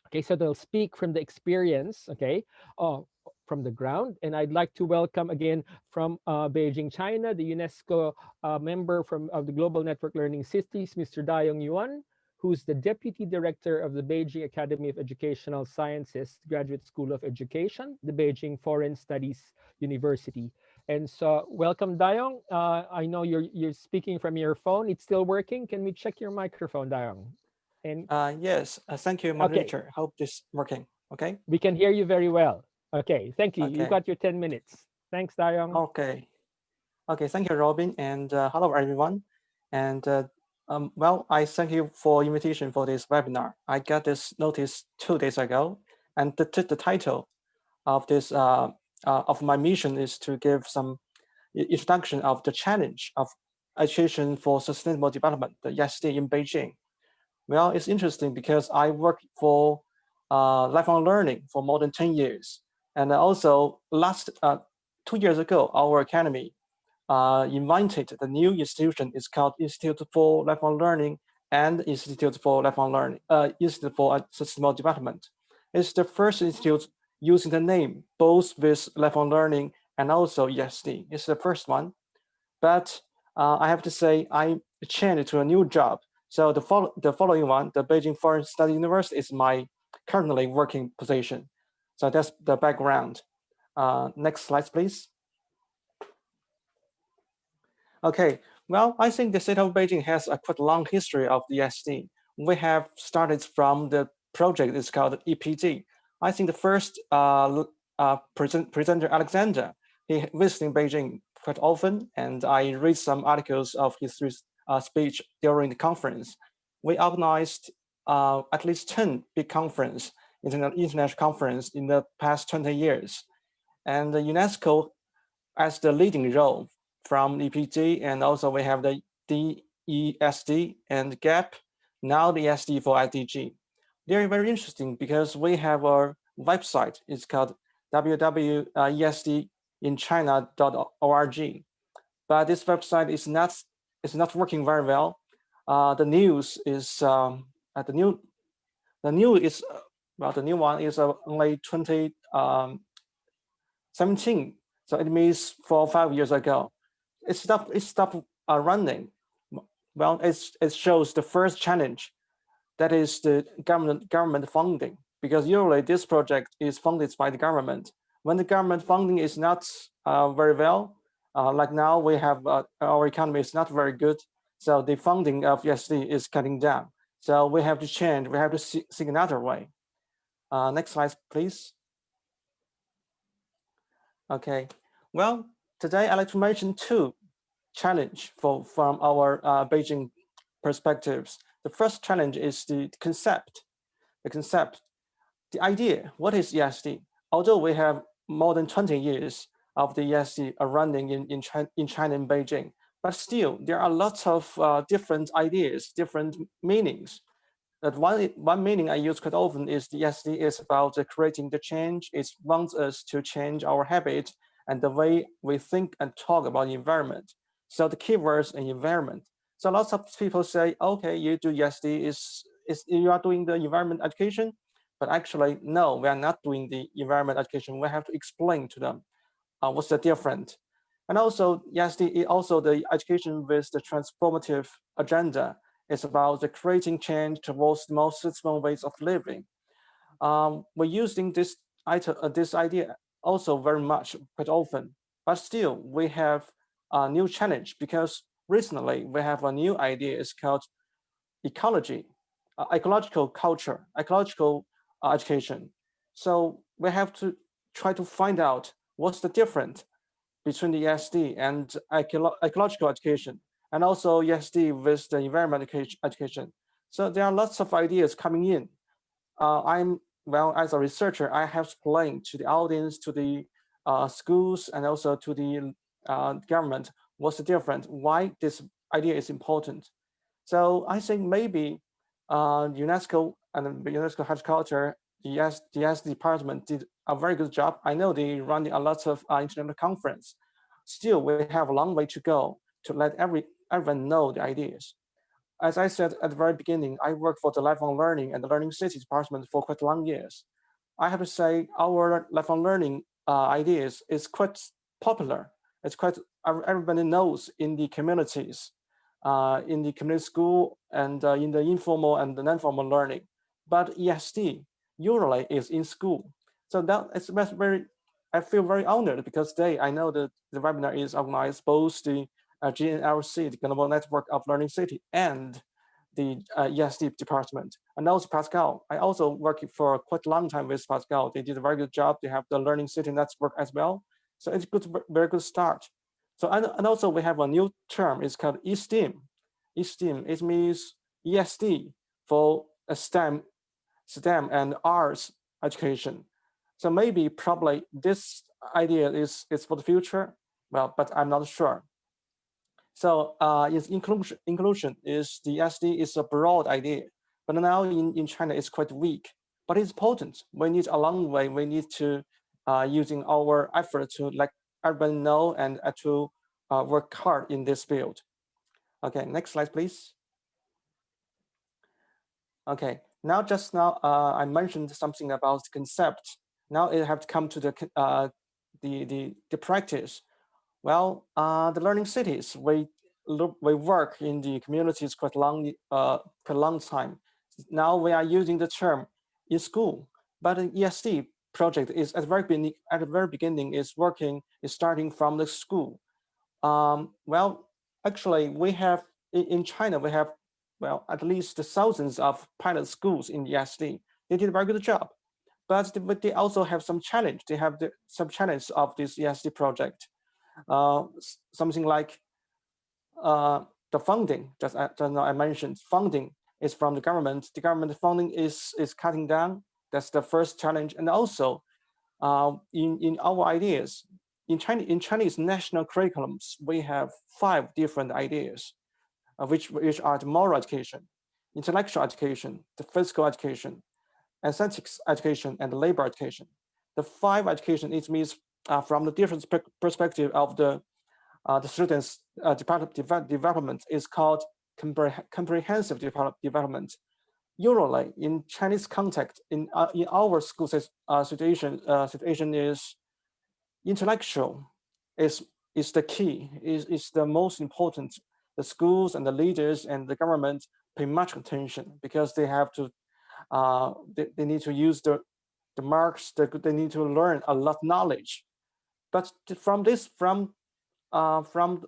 B: Okay, so they'll speak from the experience, okay, from the ground. And I'd like to welcome again from Beijing, China, the UNESCO member of the Global Network Learning Cities, Mr. Dayong Yuan, who's the Deputy Director of the Beijing Academy of Educational Sciences, Graduate School of Education, the Beijing Foreign Studies University. And so welcome, Dayong. I know you're speaking from your phone. It's still working. Can we check your microphone, Dayong?
F: And yes, thank you, moderator. Okay. Hope this is working. Okay.
B: We can hear you very well. Okay, thank you. Okay. You got your 10 minutes. Thanks, Dayong.
F: Okay. Okay, thank you, Robin, and hello, everyone. And well, I thank you for invitation for this webinar. I got this notice 2 days ago, and the title of this of my mission is to give some introduction of the challenge of education for sustainable development, the ESD in Beijing. Well, it's interesting because I worked for lifelong learning for more than 10 years. And also last 2 years ago, our academy invited the new institution. It's called Institute for Lifelong Learning and Institute for Lifelong Learning, Institute for Sustainable Development. It's the first institute using the name, both with lifelong learning and also ESD. It's the first one. But I have to say, I changed to a new job. So the following one, the Beijing Foreign Studies University, is my currently working position. So that's the background. Next slide, please. Okay, well, I think the city of Beijing has a quite long history of the ESD. We have started from the project, it's called EPD. I think the first presenter, Alexander, he visiting Beijing quite often, and I read some articles of his speech during the conference. We organized at least 10 big conferences, international conference in the past 20 years. And the UNESCO has the leading role from EPD, and also we have the DESD and GAP, now the ESD for IDG. They're very interesting because we have our website. It's called www.esdinchina.org. But this website is not working very well. The news is the new one is only 2017. So it means 4 or 5 years ago. It stopped running. Well, it shows the first challenge, that is the government funding, because usually this project is funded by the government. When the government funding is not very well, like now we have our economy is not very good, So the funding of ESD is cutting down. So we have to change, we have to seek another way. Next slide, please. Okay, well, today I'd like to mention two challenges from our Beijing perspectives. The first challenge is the concept, the idea. What is ESD? Although we have more than 20 years of the ESD running in China and Beijing, but still there are lots of different ideas, different meanings. That one meaning I use quite often is the ESD is about creating the change. It wants us to change our habit and the way we think and talk about the environment. So the keywords and environment. So lots of people say, okay, you do ESD is you are doing the environment education, but actually no, we are not doing the environment education. We have to explain to them what's the difference. And also ESD is also the education with the transformative agenda. It's about the creating change towards the most sustainable ways of living. We're using this idea also very much, quite often, but still we have a new challenge because recently we have a new idea. It's called ecology, ecological culture, ecological education. So we have to try to find out what's the difference between the ESD and ecological education, and also ESD with the environment education. So there are lots of ideas coming in. Well, as a researcher, I have explained to the audience, to the schools, and also to the government what's the difference, why this idea is important. So I think maybe UNESCO and the UNESCO Horticulture, the ESD department did a very good job. I know they run a lot of international conference. Still, we have a long way to go to let everyone know the ideas. As I said at the very beginning, I worked for the lifelong learning and the learning city department for quite long years. I have to say our lifelong learning ideas is quite popular. It's quite, everybody knows in the communities, in the community school and in the informal and the non-formal learning. But ESD usually is in school. So that is very, I feel very honored because today I know that the webinar is organized both the GNLC, the Global Network of Learning City, and the ESD department. And also Pascal, I also worked for quite a long time with Pascal. They did a very good job. They have the Learning City network as well. So it's good, very good start. So, and also we have a new term, it's called eSTEAM. eSTEAM, it means ESD for STEM and arts education. So maybe probably this idea is for the future, well, but I'm not sure. So its inclusion is the ESD is a broad idea, but now in China it's quite weak, but it's potent. We need a long way. We need to using our effort to let everybody know and to work hard in this field. Okay, next slide, please. Okay, now I mentioned something about the concept. Now it have to come to the practice. Well, the learning cities, we work in the communities quite a long time. Now we are using the term in school, but the ESD project is at the very beginning is starting from the school. Well, actually, we have in China we have at least thousands of pilot schools in ESD. They did a very good job, but they also have some challenge. They have some challenge of this ESD project. Something like the funding, just now I mentioned, funding is from the government. The government funding is cutting down. That's the first challenge. And also in our ideas, in Chinese national curriculums, we have 5 different ideas, which are the moral education, intellectual education, the physical education, aesthetics education, and the labor education. The 5 education, it means from the different perspective of the students' development is called comprehensive development. Usually, in Chinese context, in our school situation is intellectual is the key, is the most important. The schools and the leaders and the government pay much attention because they have to they need to use the marks. They need to learn a lot of knowledge. But from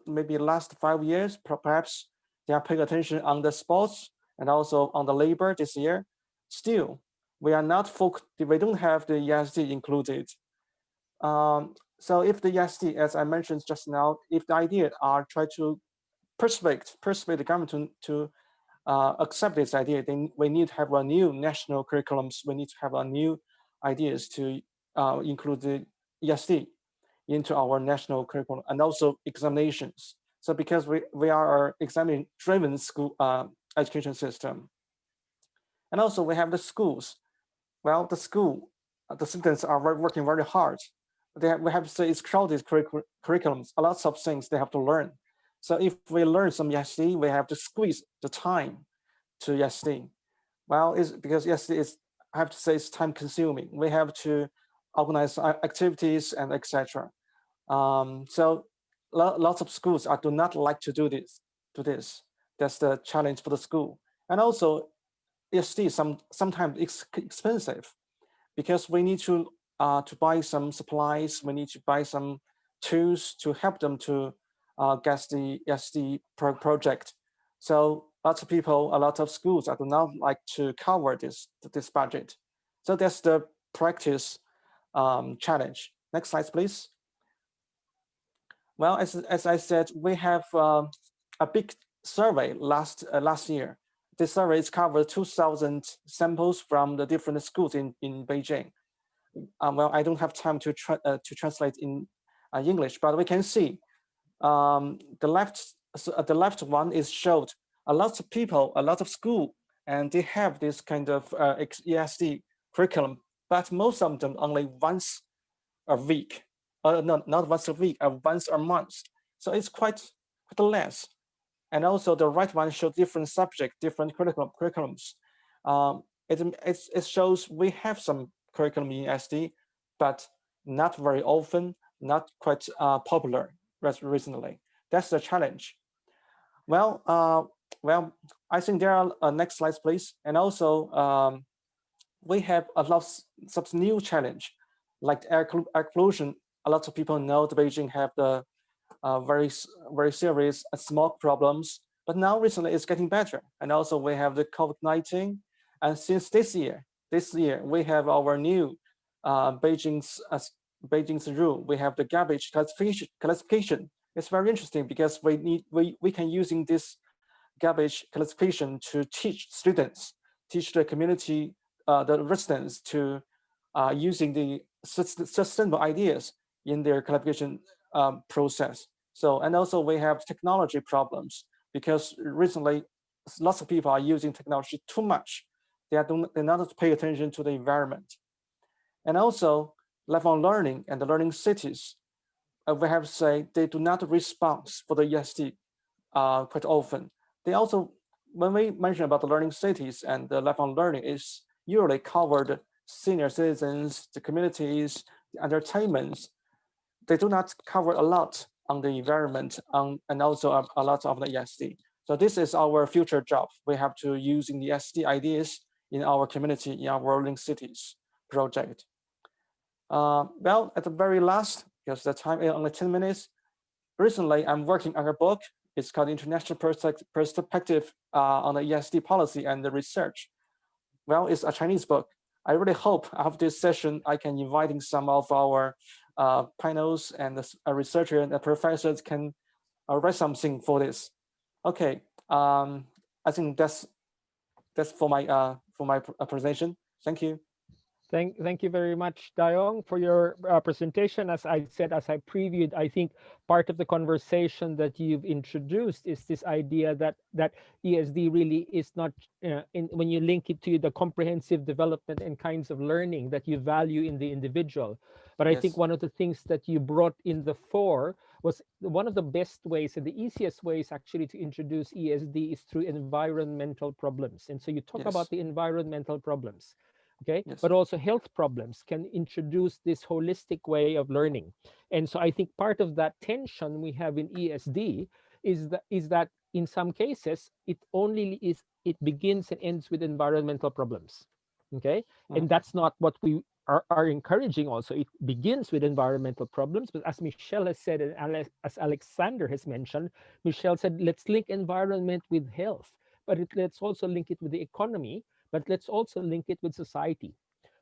F: maybe last 5 years, perhaps they are paying attention on the sports and also on the labor this year. Still, we are not focused, we don't have the ESD included. So if the ESD, as I mentioned just now, if the idea are try to persuade the government to accept this idea, then we need to have a new national curriculums. We need to have a new ideas to include the ESD into our national curriculum and also examinations. So because we are an exam-driven school education system. And also we have the schools. Well, the students are working very hard. We have to say it's crowded curriculums, a lot of things they have to learn. So if we learn some ESD, we have to squeeze the time to ESD. Well, it's because ESD is, I have to say, it's time consuming. We have to organize activities and etc. So lots of schools do not like to do this. That's the challenge for the school. And also ESD sometimes it's expensive because we need to buy some supplies. We need to buy some tools to help them to get the ESD project. So lots of people, a lot of schools do not like to cover this budget. So that's the practice challenge. Next slide, please. Well, as I said, we have a big survey last year. This survey is covered 2,000 samples from the different schools in Beijing. Well, I don't have time to translate in English, but we can see the left one is showed a lot of people, a lot of school, and they have this kind of ESD curriculum, but most of them only once a week. No, not once a week, once a month. So it's quite less. And also the right one shows different subject, different curriculums. It shows we have some curriculum in ESD, but not very often, not quite popular recently. That's the challenge. Well, I think there are next slides, please. And also we have a lot of new challenge, like air pollution. A lot of people know that Beijing have the very serious smoke problems, but now recently it's getting better. And also we have the COVID-19, and since this year we have our new Beijing's rule. We have the garbage classification. It's very interesting because we can using this garbage classification to teach students, teach the community, the residents to using the sustainable ideas in their classification process. So, and also we have technology problems because recently lots of people are using technology too much. They're not paying attention to the environment. And also lifelong learning and the learning cities, we have to say they do not respond for the ESD quite often. They also, when we mention about the learning cities and the lifelong learning, is usually covered senior citizens, the communities, the entertainments. They do not cover a lot on the environment and also a lot of the ESD. So this is our future job. We have to using the ESD ideas in our community, in our learning cities project. Well, at the very last, because the time is only 10 minutes, recently I'm working on a book. It's called International Perspective on the ESD Policy and the Research. Well, it's a Chinese book. I really hope after this session, I can inviting some of our panels and the researchers and the professors can write something for this. Okay, I think that's for my presentation. Thank you.
B: Thank you very much, Dayong, for your presentation. As I said, as I previewed, I think part of the conversation that you've introduced is this idea that ESD really is not, when you link it to the comprehensive development and kinds of learning that you value in the individual. But I think one of the things that you brought in the fore was one of the best ways and the easiest ways actually to introduce ESD is through environmental problems. And so you talk about the environmental problems. Okay, but also health problems can introduce this holistic way of learning. And so I think part of that tension we have in ESD is that in some cases, it begins and ends with environmental problems. Okay, and that's not what we are encouraging also. It begins with environmental problems, but as Michelle has said, and as Alexander has mentioned, Michelle said, let's link environment with health, but let's also link it with the economy, but let's also link it with society.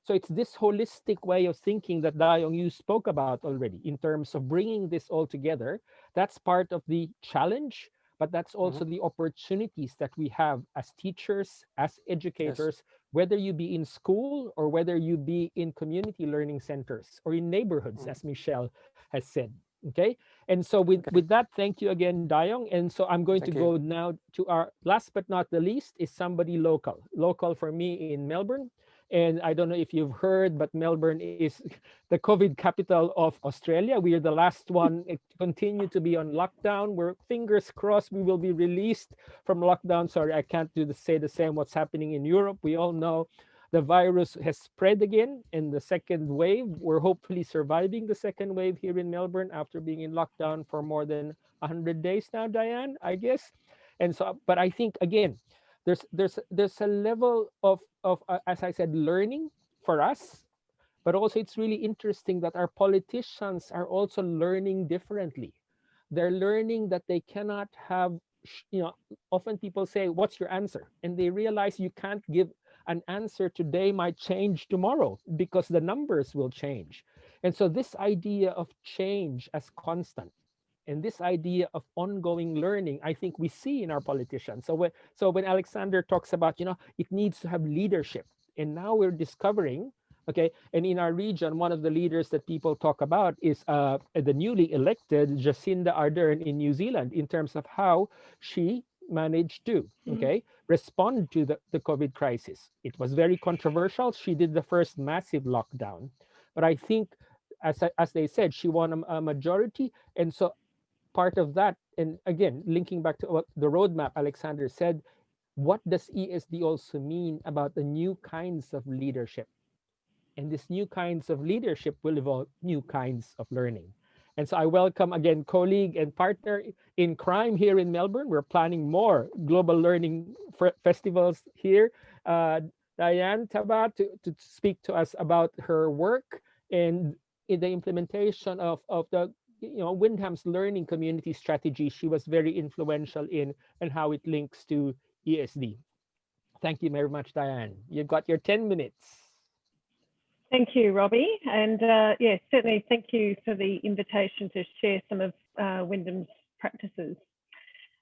B: So it's this holistic way of thinking that Dayong, you spoke about already in terms of bringing this all together. That's part of the challenge, but that's also the opportunities that we have as teachers, as educators, whether you be in school or whether you be in community learning centers or in neighborhoods, as Michelle has said. Okay. And so with that, thank you again, Dayong. And so I'm going to go now to our last but not the least is somebody local. Local for me in Melbourne. And I don't know if you've heard, but Melbourne is the COVID capital of Australia. We are the last one to continue to be on lockdown. We're fingers crossed we will be released from lockdown. Sorry, I can't say the same what's happening in Europe. We all know the virus has spread again in the second wave. We're hopefully surviving the second wave here in Melbourne after being in lockdown for more than 100 days now, Diane, I guess. And so, but I think, again, there's a level of as I said, learning for us, but also it's really interesting that our politicians are also learning differently. They're learning that they cannot have, often people say, what's your answer? And they realize you can't give an answer today might change tomorrow because the numbers will change. And so this idea of change as constant, and this idea of ongoing learning, I think we see in our politicians. So when Alexander talks about, it needs to have leadership, and now we're discovering, okay, and in our region, one of the leaders that people talk about is the newly elected Jacinda Ardern in New Zealand, in terms of how she managed to, okay, respond to the COVID crisis. It was very controversial. She did the first massive lockdown, but I think, as they said, she won a majority, and so part of that, and again, linking back to what the roadmap Alexander said, what does ESD also mean about the new kinds of leadership? And this new kinds of leadership will evolve new kinds of learning. And so I welcome again colleague and partner in crime here in Melbourne. We're planning more global learning festivals here. Diane Tabat to speak to us about her work and in the implementation of the Wyndham's learning community strategy. She was very influential in and how it links to ESD. Thank you very much, Diane. You've got your 10 minutes.
G: Thank you, Robbie. And yes, certainly thank you for the invitation to share some of Wyndham's practices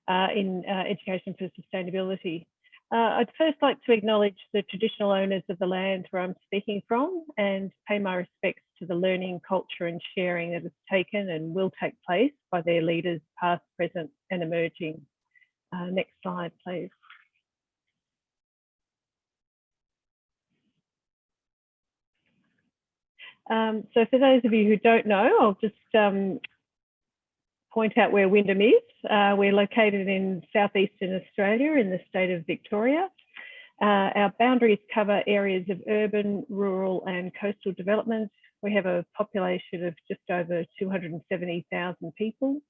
G: in education for sustainability. I'd first like to acknowledge the traditional owners of the land where I'm speaking from and pay my respects to the learning, culture and sharing that has taken and will take place by their leaders, past, present and emerging. Next slide, please. So for those of you who don't know, I'll just point out where Wyndham is. We're located in southeastern Australia in the state of Victoria. Our boundaries cover areas of urban, rural and coastal development. We have a population of just over 270,000 people.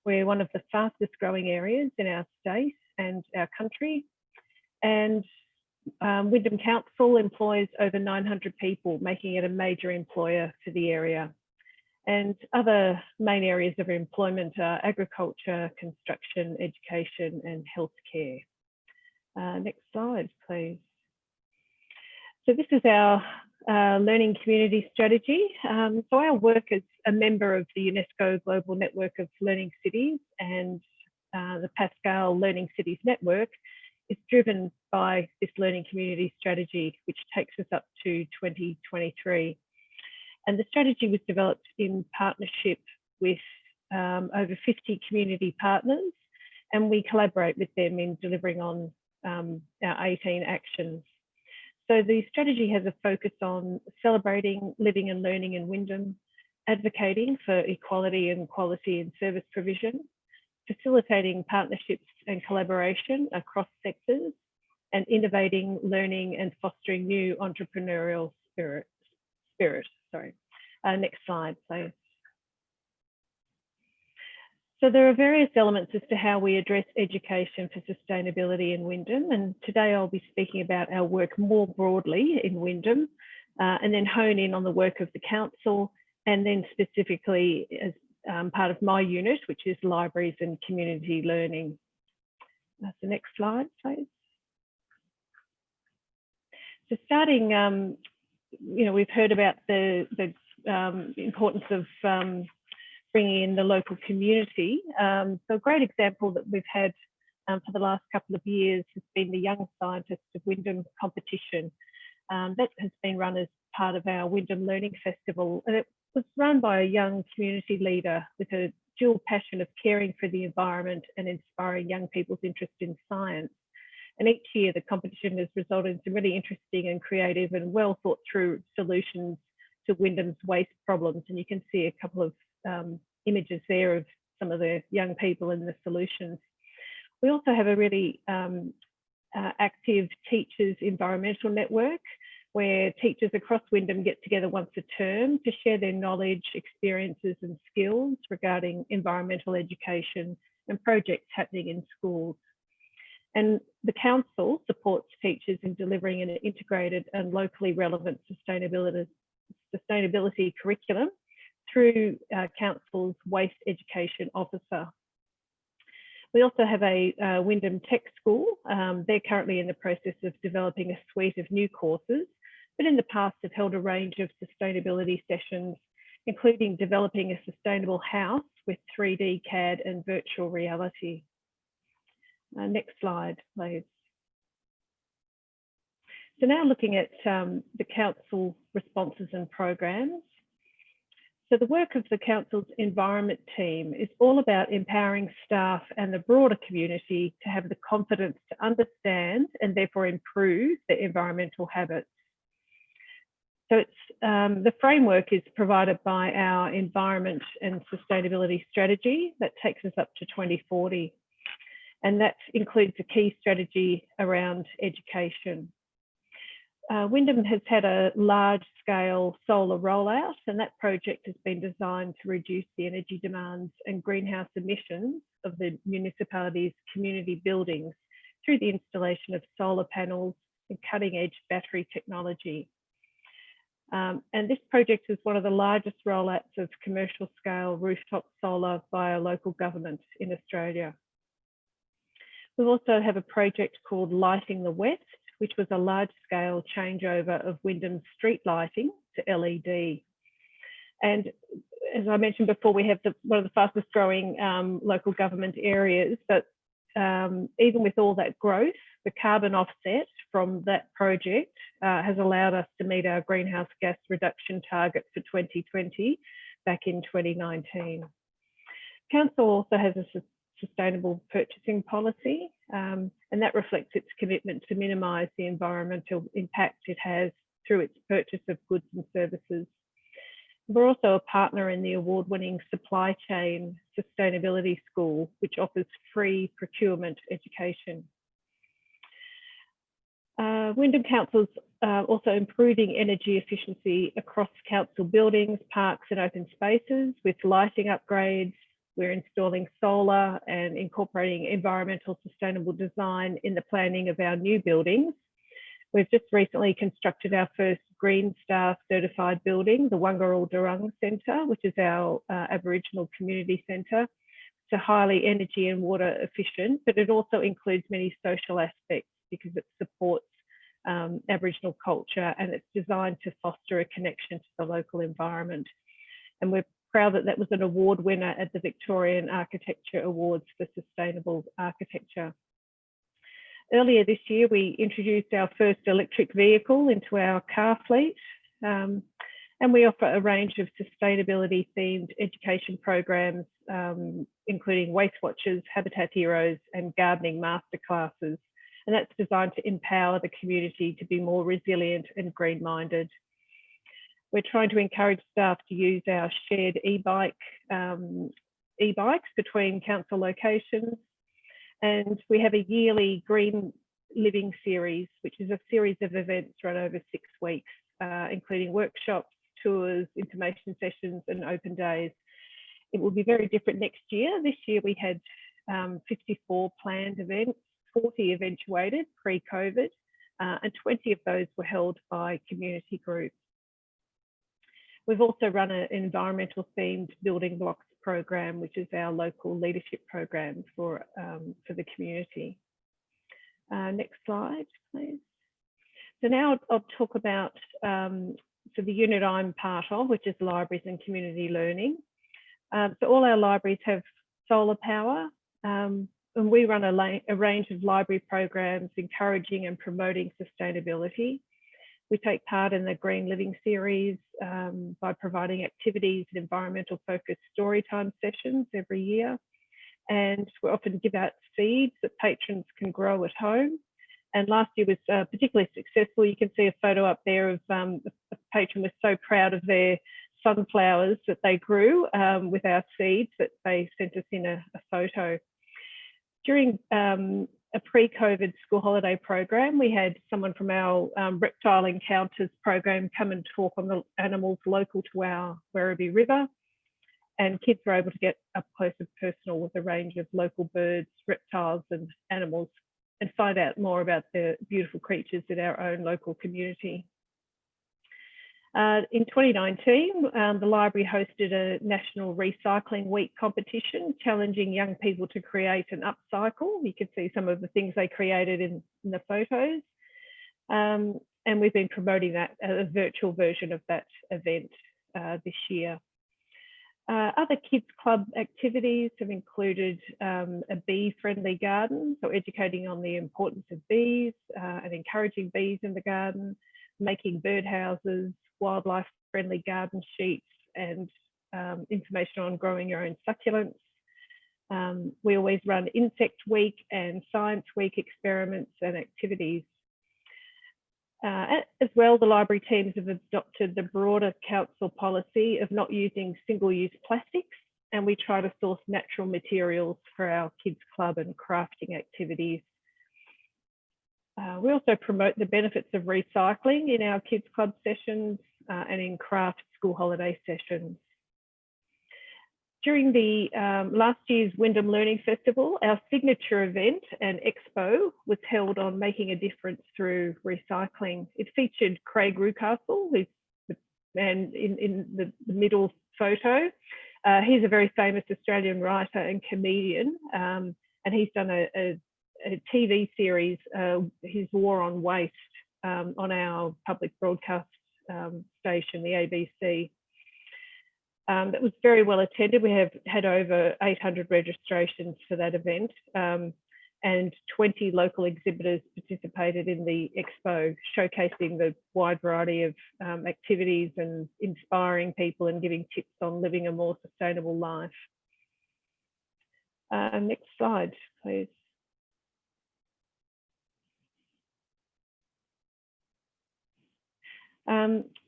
G: We're one of the fastest growing areas in our state and our country. And Wyndham Council employs over 900 people, making it a major employer for the area. And other main areas of employment are agriculture, construction, education and healthcare. Next slide, please. So this is our learning community strategy. So our work as a member of the Unesco Global Network of Learning Cities and the Pascal Learning Cities Network is driven by this learning community strategy, which takes us up to 2023. And the strategy was developed in partnership with over 50 community partners, and we collaborate with them in delivering on our 18 actions. So the strategy has a focus on celebrating living and learning in Wyndham, advocating for equality and quality in service provision, facilitating partnerships and collaboration across sectors, and innovating learning and fostering new entrepreneurial spirit. Next slide, please. So there are various elements as to how we address education for sustainability in Wyndham, and today I'll be speaking about our work more broadly in Wyndham, and then hone in on the work of the council, and then specifically as part of my unit, which is libraries and community learning. That's the next slide, please. So starting, we've heard about the importance of bringing in the local community. So a great example that we've had for the last couple of years has been the Young Scientists of Wyndham competition. That has been run as part of our Wyndham Learning Festival, and it was run by a young community leader with a dual passion of caring for the environment and inspiring young people's interest in science. And each year the competition has resulted in some really interesting and creative and well thought through solutions to Wyndham's waste problems. And you can see a couple of images there of some of the young people and the solutions. We also have a really active teachers environmental network where teachers across Wyndham get together once a term to share their knowledge, experiences and skills regarding environmental education and projects happening in schools. And the council supports teachers in delivering an integrated and locally relevant sustainability curriculum through council's waste education officer. We also have a Wyndham Tech School. They're currently in the process of developing a suite of new courses, but in the past have held a range of sustainability sessions, including developing a sustainable house with 3D CAD and virtual reality. Next slide, please. So now looking at the council responses and programs. So the work of the council's environment team is all about empowering staff and the broader community to have the confidence to understand and therefore improve their environmental habits. So it's, the framework is provided by our environment and sustainability strategy that takes us up to 2040. And that includes a key strategy around education. Wyndham has had a large-scale solar rollout, and that project has been designed to reduce the energy demands and greenhouse emissions of the municipality's community buildings through the installation of solar panels and cutting-edge battery technology. And this project is one of the largest rollouts of commercial-scale rooftop solar by a local government in Australia. We also have a project called Lighting the West, which was a large-scale changeover of Wyndham's street lighting to LED. And as I mentioned before, we have one of the fastest growing local government areas, but even with all that growth, the carbon offset from that project has allowed us to meet our greenhouse gas reduction target for 2020 back in 2019. Council also has a sustainable purchasing policy, and that reflects its commitment to minimise the environmental impact it has through its purchase of goods and services. We're also a partner in the award-winning Supply Chain Sustainability School, which offers free procurement education. Wyndham Council's also improving energy efficiency across council buildings, parks and open spaces with lighting upgrades. We're installing solar and incorporating environmental sustainable design in the planning of our new buildings. We've just recently constructed our first Green Star certified building, the Wangaraal Durung Centre, which is our Aboriginal community centre. It's a highly energy and water efficient, but it also includes many social aspects because it supports Aboriginal culture and it's designed to foster a connection to the local environment. And we're proud that that was an award winner at the Victorian Architecture Awards for Sustainable Architecture. Earlier this year, we introduced our first electric vehicle into our car fleet, and we offer a range of sustainability themed education programs, including Waste Watchers, Habitat Heroes and gardening masterclasses. And that's designed to empower the community to be more resilient and green-minded. We're trying to encourage staff to use our shared e-bikes between council locations. And we have a yearly Green Living series, which is a series of events run over 6 weeks, including workshops, tours, information sessions and open days. It will be very different next year. This year we had 54 planned events, 40 eventuated pre-COVID, and 20 of those were held by community groups. We've also run an environmental themed building blocks program, which is our local leadership program for the community. Next slide, please. So now I'll talk about so the unit I'm part of, which is libraries and community learning. So all our libraries have solar power, and we run a range of library programs encouraging and promoting sustainability. We take part in the Green Living series by providing activities and environmental focused storytime sessions every year. And we often give out seeds that patrons can grow at home. And last year was particularly successful. You can see a photo up there of a patron was so proud of their sunflowers that they grew with our seeds that they sent us in a photo. During a pre-COVID school holiday program, we had someone from our Reptile Encounters program come and talk on the animals local to our Werribee River. And kids were able to get up close and personal with a range of local birds, reptiles and animals and find out more about the beautiful creatures in our own local community. In 2019, the library hosted a National Recycling Week competition, challenging young people to create an upcycle. You can see some of the things they created in the photos. And we've been promoting that, a virtual version of that event this year. Other kids club activities have included a bee-friendly garden, so educating on the importance of bees and encouraging bees in the garden, making birdhouses, wildlife-friendly garden sheets, and information on growing your own succulents. We always run Insect Week and Science Week experiments and activities. As well, the library teams have adopted the broader council policy of not using single-use plastics, and we try to source natural materials for our kids club and crafting activities. We also promote the benefits of recycling in our kids club sessions and in craft school holiday sessions. During the last year's Wyndham Learning Festival, our signature event and expo was held on making a difference through recycling. It featured Craig Rucastle, who's the man in the middle photo. He's a very famous Australian writer and comedian, and he's done a TV series, his War on Waste, on our public broadcast station, the ABC. That was very well attended. We have had over 800 registrations for that event, and 20 local exhibitors participated in the expo, showcasing the wide variety of activities and inspiring people and giving tips on living a more sustainable life. Next slide, please.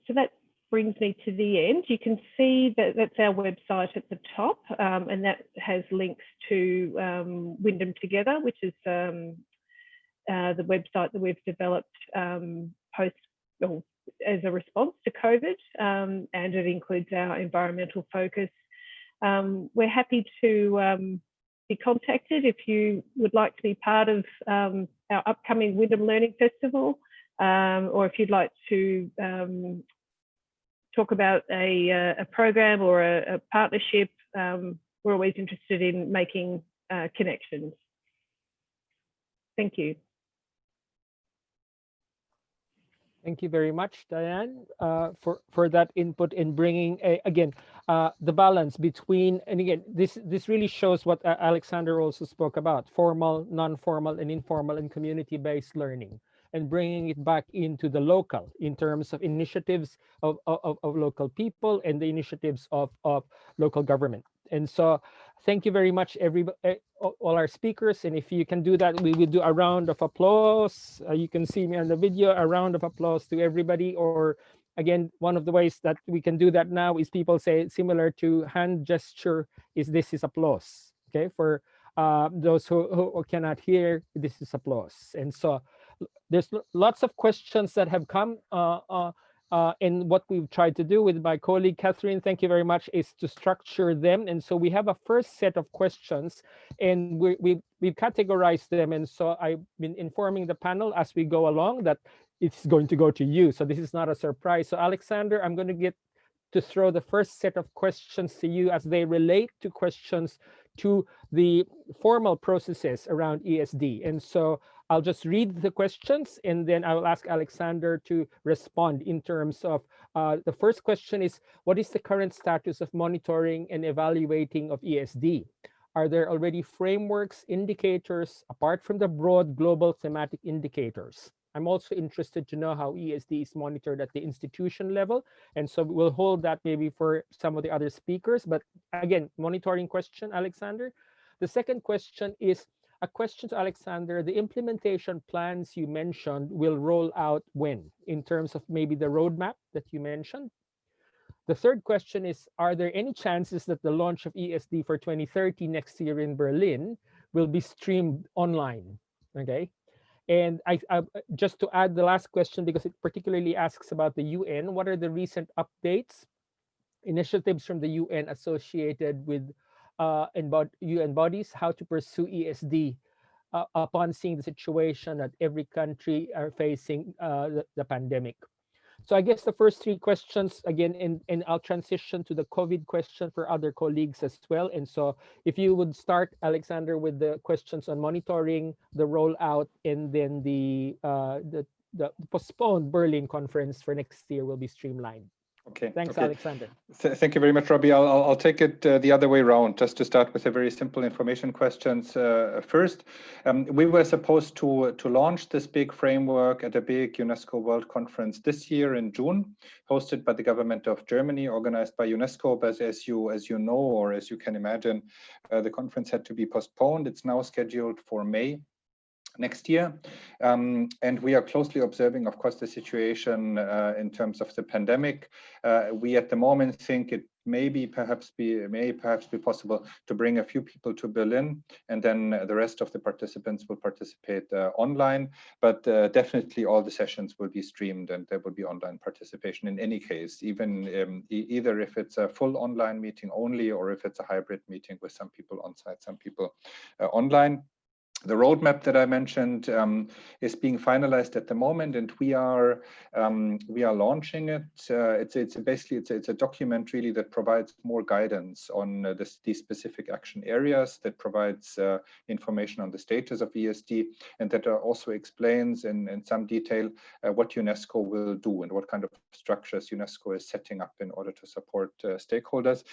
G: So that brings me to the end. You can see that that's our website at the top, and that has links to Wyndham Together, which is the website that we've developed as a response to COVID, and it includes our environmental focus. We're happy to be contacted if you would like to be part of our upcoming Wyndham Learning Festival, or if you'd like to talk about a program or a partnership. We're always interested in making connections. Thank you.
B: Thank you very much, Diane, for that input in bringing again the balance between, and again, this really shows what Alexander also spoke about: formal, non-formal, and informal and community-based learning, and bringing it back into the local in terms of initiatives of local people and the initiatives of local government. And so thank you very much, all our speakers. And if you can do that, we will do a round of applause. You can see me on the video, a round of applause to everybody. Or again, one of the ways that we can do that now is people say, similar to hand gesture, this is applause. Okay, for those who cannot hear, this is applause. And so there's lots of questions that have come, and what we've tried to do with my colleague Catherine, thank you very much, is to structure them. And so we have a first set of questions, and we've categorized them. And so I've been informing the panel as we go along that it's going to go to you. So this is not a surprise. So Alexander, I'm going to get to throw the first set of questions to you as they relate to questions to the formal processes around ESD. And so I'll just read the questions and then I will ask Alexander to respond in terms of the first question is, what is the current status of monitoring and evaluating of ESD? Are there already frameworks, indicators, apart from the broad global thematic indicators? I'm also interested to know how ESD is monitored at the institution level. And so we'll hold that maybe for some of the other speakers. But again, monitoring question, Alexander. The second question is a question to Alexander. The implementation plans you mentioned will roll out when, in terms of maybe the roadmap that you mentioned? The third question is, are there any chances that the launch of ESD for 2030 next year in Berlin will be streamed online? Okay. And I just to add the last question, because it particularly asks about the UN, what are the recent updates, initiatives from the UN associated with UN bodies, how to pursue ESD upon seeing the situation that every country are facing the pandemic? So I guess the first three questions, again, and I'll transition to the COVID question for other colleagues as well. And so if you would start, Alexander, with the questions on monitoring, the rollout, and then the postponed Berlin conference for next year will be streamlined.
D: Okay.
B: Thanks,
D: okay.
B: Alexander.
D: Thank you very much, Robbie. I'll take it the other way around, just to start with the very simple information questions first. We were supposed to launch this big framework at a big UNESCO World Conference this year in June, hosted by the government of Germany, organized by UNESCO. But as you know, or as you can imagine, the conference had to be postponed. It's now scheduled for May next year, and we are closely observing, of course, the situation in terms of the pandemic. We at the moment think it may perhaps be possible to bring a few people to Berlin, and then the rest of the participants will participate online. But definitely all the sessions will be streamed, and there will be online participation in any case, even either if it's a full online meeting only, or if it's a hybrid meeting with some people on site, some people online. The roadmap that I mentioned is being finalized at the moment, and we are launching it. It's a document really that provides more guidance on these specific action areas, that provides information on the status of ESD, and that also explains in some detail what UNESCO will do and what kind of structures UNESCO is setting up in order to support stakeholders.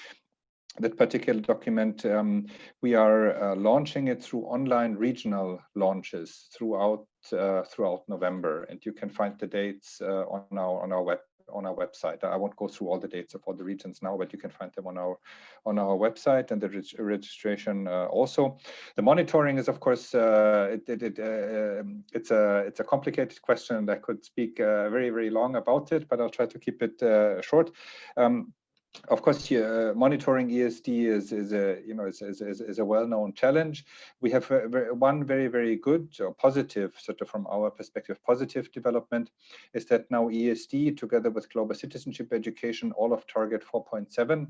D: That particular document, we are launching it through online regional launches throughout November, and you can find the dates on our website. I won't go through all the dates of all the regions now, but you can find them on our website, and the registration also. The monitoring is, of course, it's a complicated question, and I could speak very, very long about it, but I'll try to keep it short. Of course, monitoring ESD is a well-known challenge. We have one very, very good or positive, sort of from our perspective, positive development is that now ESD, together with global citizenship education, all of target 4.7,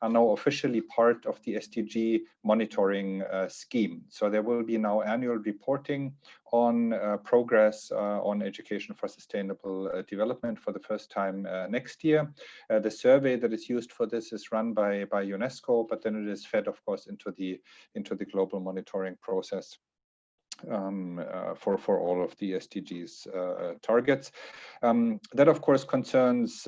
D: are now officially part of the SDG monitoring scheme. So there will be now annual reporting on progress on education for sustainable development for the first time next year. The survey that is used for this is run by UNESCO, but then it is fed, of course, into the global monitoring process for all of the SDGs targets. That, of course, concerns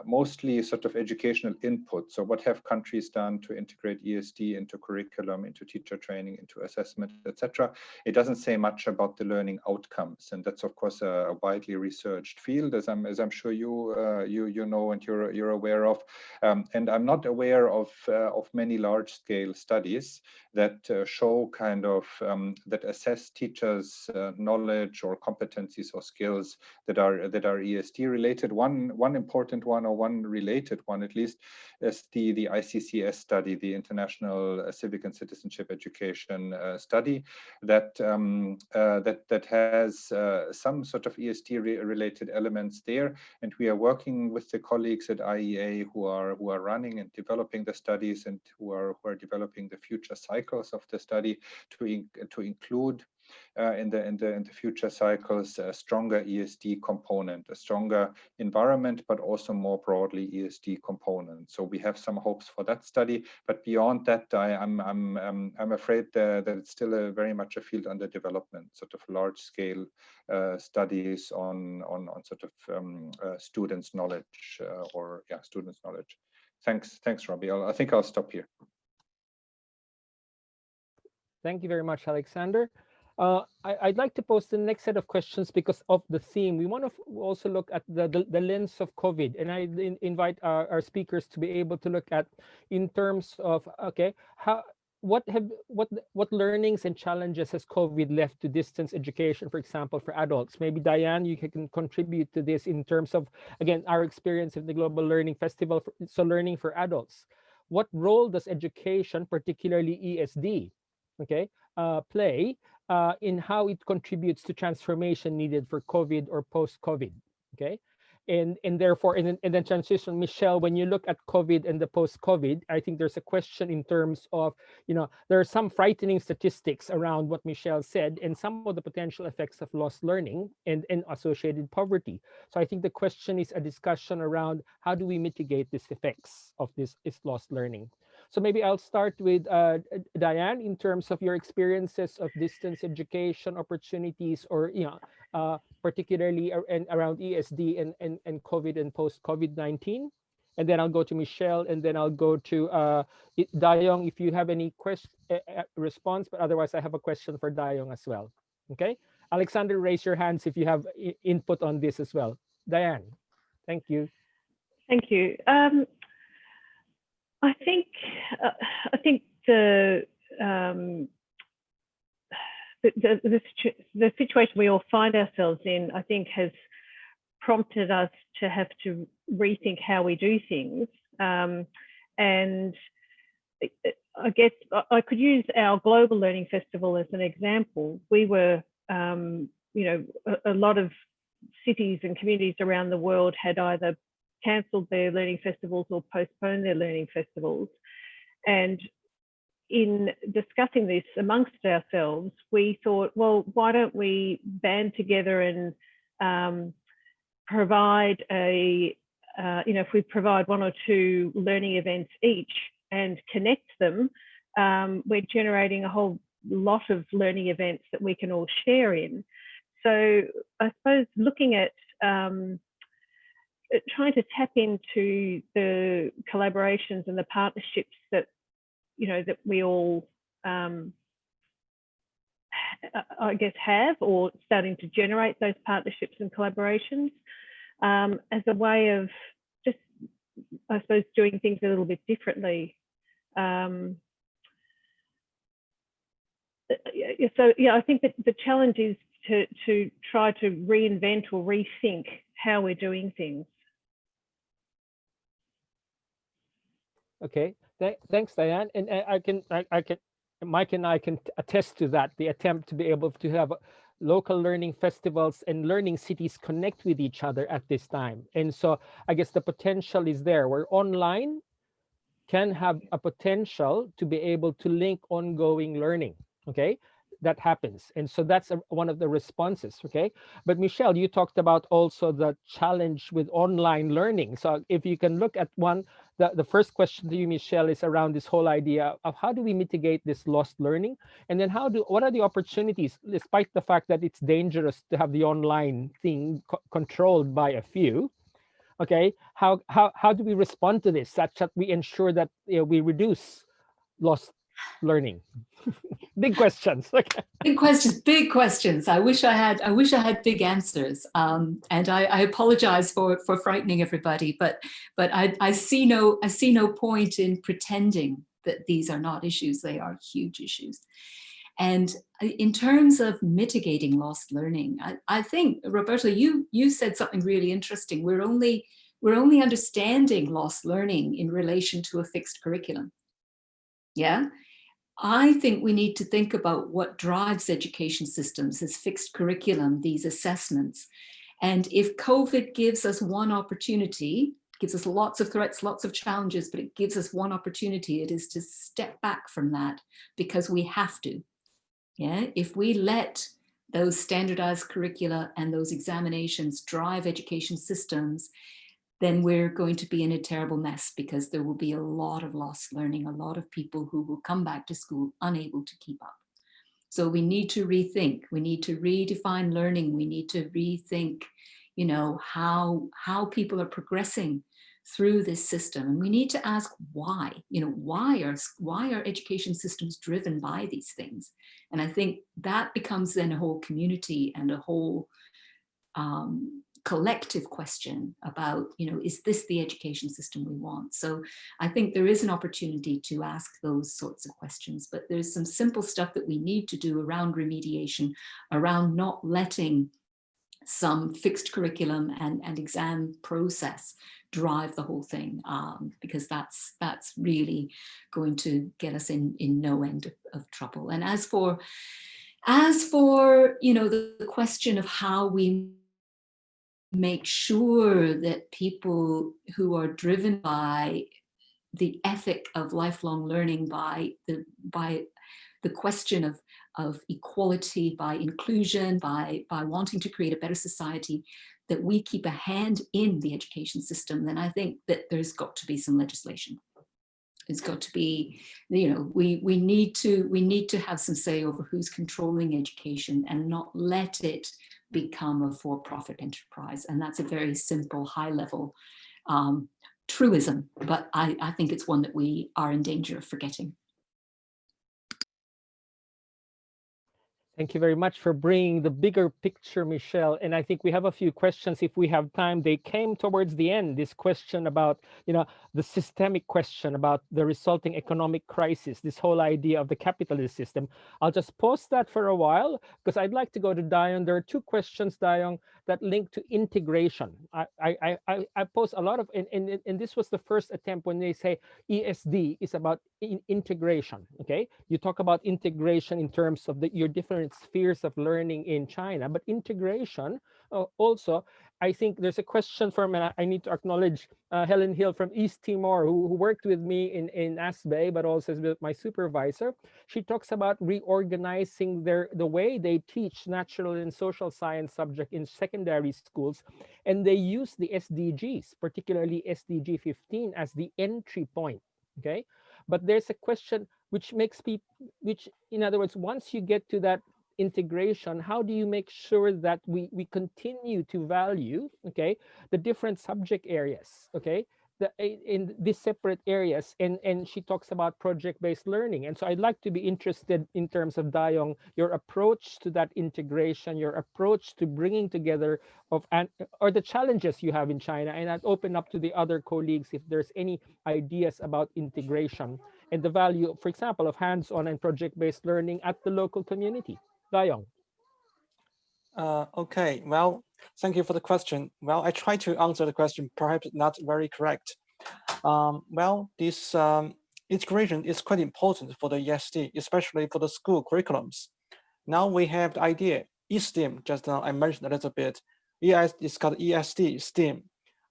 D: mostly sort of educational input. So what have countries done to integrate ESD into curriculum, into teacher training, into assessment, etc. It doesn't say much about the learning outcomes, and that's, of course, a widely researched field, as I'm sure you know and you're aware of. And I'm not aware of many large-scale studies that show kind of that assess teachers' knowledge or competencies or skills that are ESD related. One important one, or one related one at least, is the ICCS study, the International Civic and Citizenship Education study, that has some sort of ESD related elements there. And we are working with the colleagues at IEA who are running and developing the studies, and who are developing the future cycles of the study, to include in the future cycles a stronger ESD component, a stronger environment, but also more broadly ESD component. So we have some hopes for that study, but beyond that, I'm afraid that it's still very much a field under development, sort of large scale studies on sort of students' knowledge students' knowledge. Thanks, Robbie. I think I'll stop here.
B: Thank you very much, Alexander. I'd like to pose the next set of questions because of the theme. We want to also look at the lens of COVID, and I invite our speakers to be able to look at in terms of, okay, what learnings and challenges has COVID left to distance education, for example, for adults? Maybe Diane, you can contribute to this in terms of, again, our experience of the Global Learning Festival, so learning for adults. What role does education, particularly ESD, okay, play in how it contributes to transformation needed for COVID or post-COVID, okay? And therefore, and then transition, Michelle, when you look at COVID and the post-COVID, I think there's a question in terms of, there are some frightening statistics around what Michelle said and some of the potential effects of lost learning and associated poverty. So I think the question is a discussion around how do we mitigate these effects of this lost learning. So maybe I'll start with Diane in terms of your experiences of distance education opportunities, or particularly around ESD and COVID and post-COVID-19. And then I'll go to Michelle, and then I'll go to Dayong if you have any response, but otherwise I have a question for Dayong as well. Okay, Alexander, raise your hands if you have input on this as well. Diane, thank you.
G: Thank you. I think the situation we all find ourselves in, I think, has prompted us to have to rethink how we do things. And I guess I could use our Global Learning Festival as an example. We were, a lot of cities and communities around the world had either cancelled their learning festivals or postponed their learning festivals. And in discussing this amongst ourselves, we thought, well, why don't we band together and provide if we provide one or two learning events each and connect them, we're generating a whole lot of learning events that we can all share in. So I suppose looking at trying to tap into the collaborations and the partnerships that that we all I guess have, or starting to generate those partnerships and collaborations as a way of just, I suppose, doing things a little bit differently. So yeah, I think that the challenge is to try to reinvent or rethink how we're doing things.
B: Okay, thanks, Diane. And Mike and I can attest to that, the attempt to be able to have local learning festivals and learning cities connect with each other at this time. And so I guess the potential is there, where online can have a potential to be able to link ongoing learning, okay? That happens. And so that's one of the responses, okay? But Michelle, you talked about also the challenge with online learning. So if you can look at one, the first question to you, Michelle, is around this whole idea of how do we mitigate this lost learning? And then what are the opportunities, despite the fact that it's dangerous to have the online thing controlled by a few, okay? How do we respond to this such that we ensure that we reduce lost learning? Big questions. Okay.
E: Big questions. I wish I had big answers. And I apologize for frightening everybody, but I see no point in pretending that these are not issues. They are huge issues. And in terms of mitigating lost learning, I think, Roberto, you said something really interesting. We're only understanding lost learning in relation to a fixed curriculum. Yeah. I think we need to think about what drives education systems, this fixed curriculum, these assessments. And if COVID gives us one opportunity, gives us lots of threats, lots of challenges, but it gives us one opportunity, it is to step back from that, because we have to. Yeah, if we let those standardized curricula and those examinations drive education systems, then we're going to be in a terrible mess, because there will be a lot of lost learning, a lot of people who will come back to school unable to keep up. So we need to rethink, we need to redefine learning, we need to rethink, you know, how people are progressing through this system. And we need to ask why, you know, why are education systems driven by these things? And I think that becomes then a whole community and a whole collective question about, you know, is this the education system we want? So I think there is an opportunity to ask those sorts of questions, but there's some simple stuff that we need to do around remediation, around not letting some fixed curriculum and exam process drive the whole thing, because that's really going to get us in no end of trouble. And as for you know, the question of how we make sure that people who are driven by the ethic of lifelong learning, by the question of equality, by inclusion, by wanting to create a better society, that we keep a hand in the education system, then I think that there's got to be some legislation. It's got to be, you know, we need to have some say over who's controlling education and not let it become a for-profit enterprise. And that's a very simple, high-level truism, but I think it's one that we are in danger of forgetting.
B: Thank you very much for bringing the bigger picture, Michelle. And I think we have a few questions if we have time. They came towards the end, this question about, you know, the systemic question about the resulting economic crisis, this whole idea of the capitalist system. I'll just pause that for a while, because I'd like to go to Dayong. There are two questions, Dayong, that link to integration. I pose a lot of, and this was the first attempt when they say ESD is about integration, okay? You talk about integration in terms of your different spheres of learning in China, but integration also, I think there's a question from, and I need to acknowledge Helen Hill from East Timor, who worked with me in ASBE, but also as my supervisor. She talks about reorganizing the way they teach natural and social science subject in secondary schools, and they use the SDGs, particularly SDG 15, as the entry point, okay? But there's a question which makes people, which, in other words, once you get to that integration, how do you make sure that we continue to value, okay, the different subject areas, okay, in these separate areas? And she talks about project-based learning. And so I'd like to be interested in terms of, Dayong, your approach to that integration, your approach to bringing together of, or the challenges you have in China. And I'd open up to the other colleagues if there's any ideas about integration and the value, for example, of hands-on and project-based learning at the local community. Dayong.
F: Okay, well, thank you for the question. Well, I try to answer the question, perhaps not very correct. Well, this integration is quite important for the ESD, especially for the school curriculums. Now we have the idea, STEM, just now I mentioned a little bit. It's called ESD, STEM.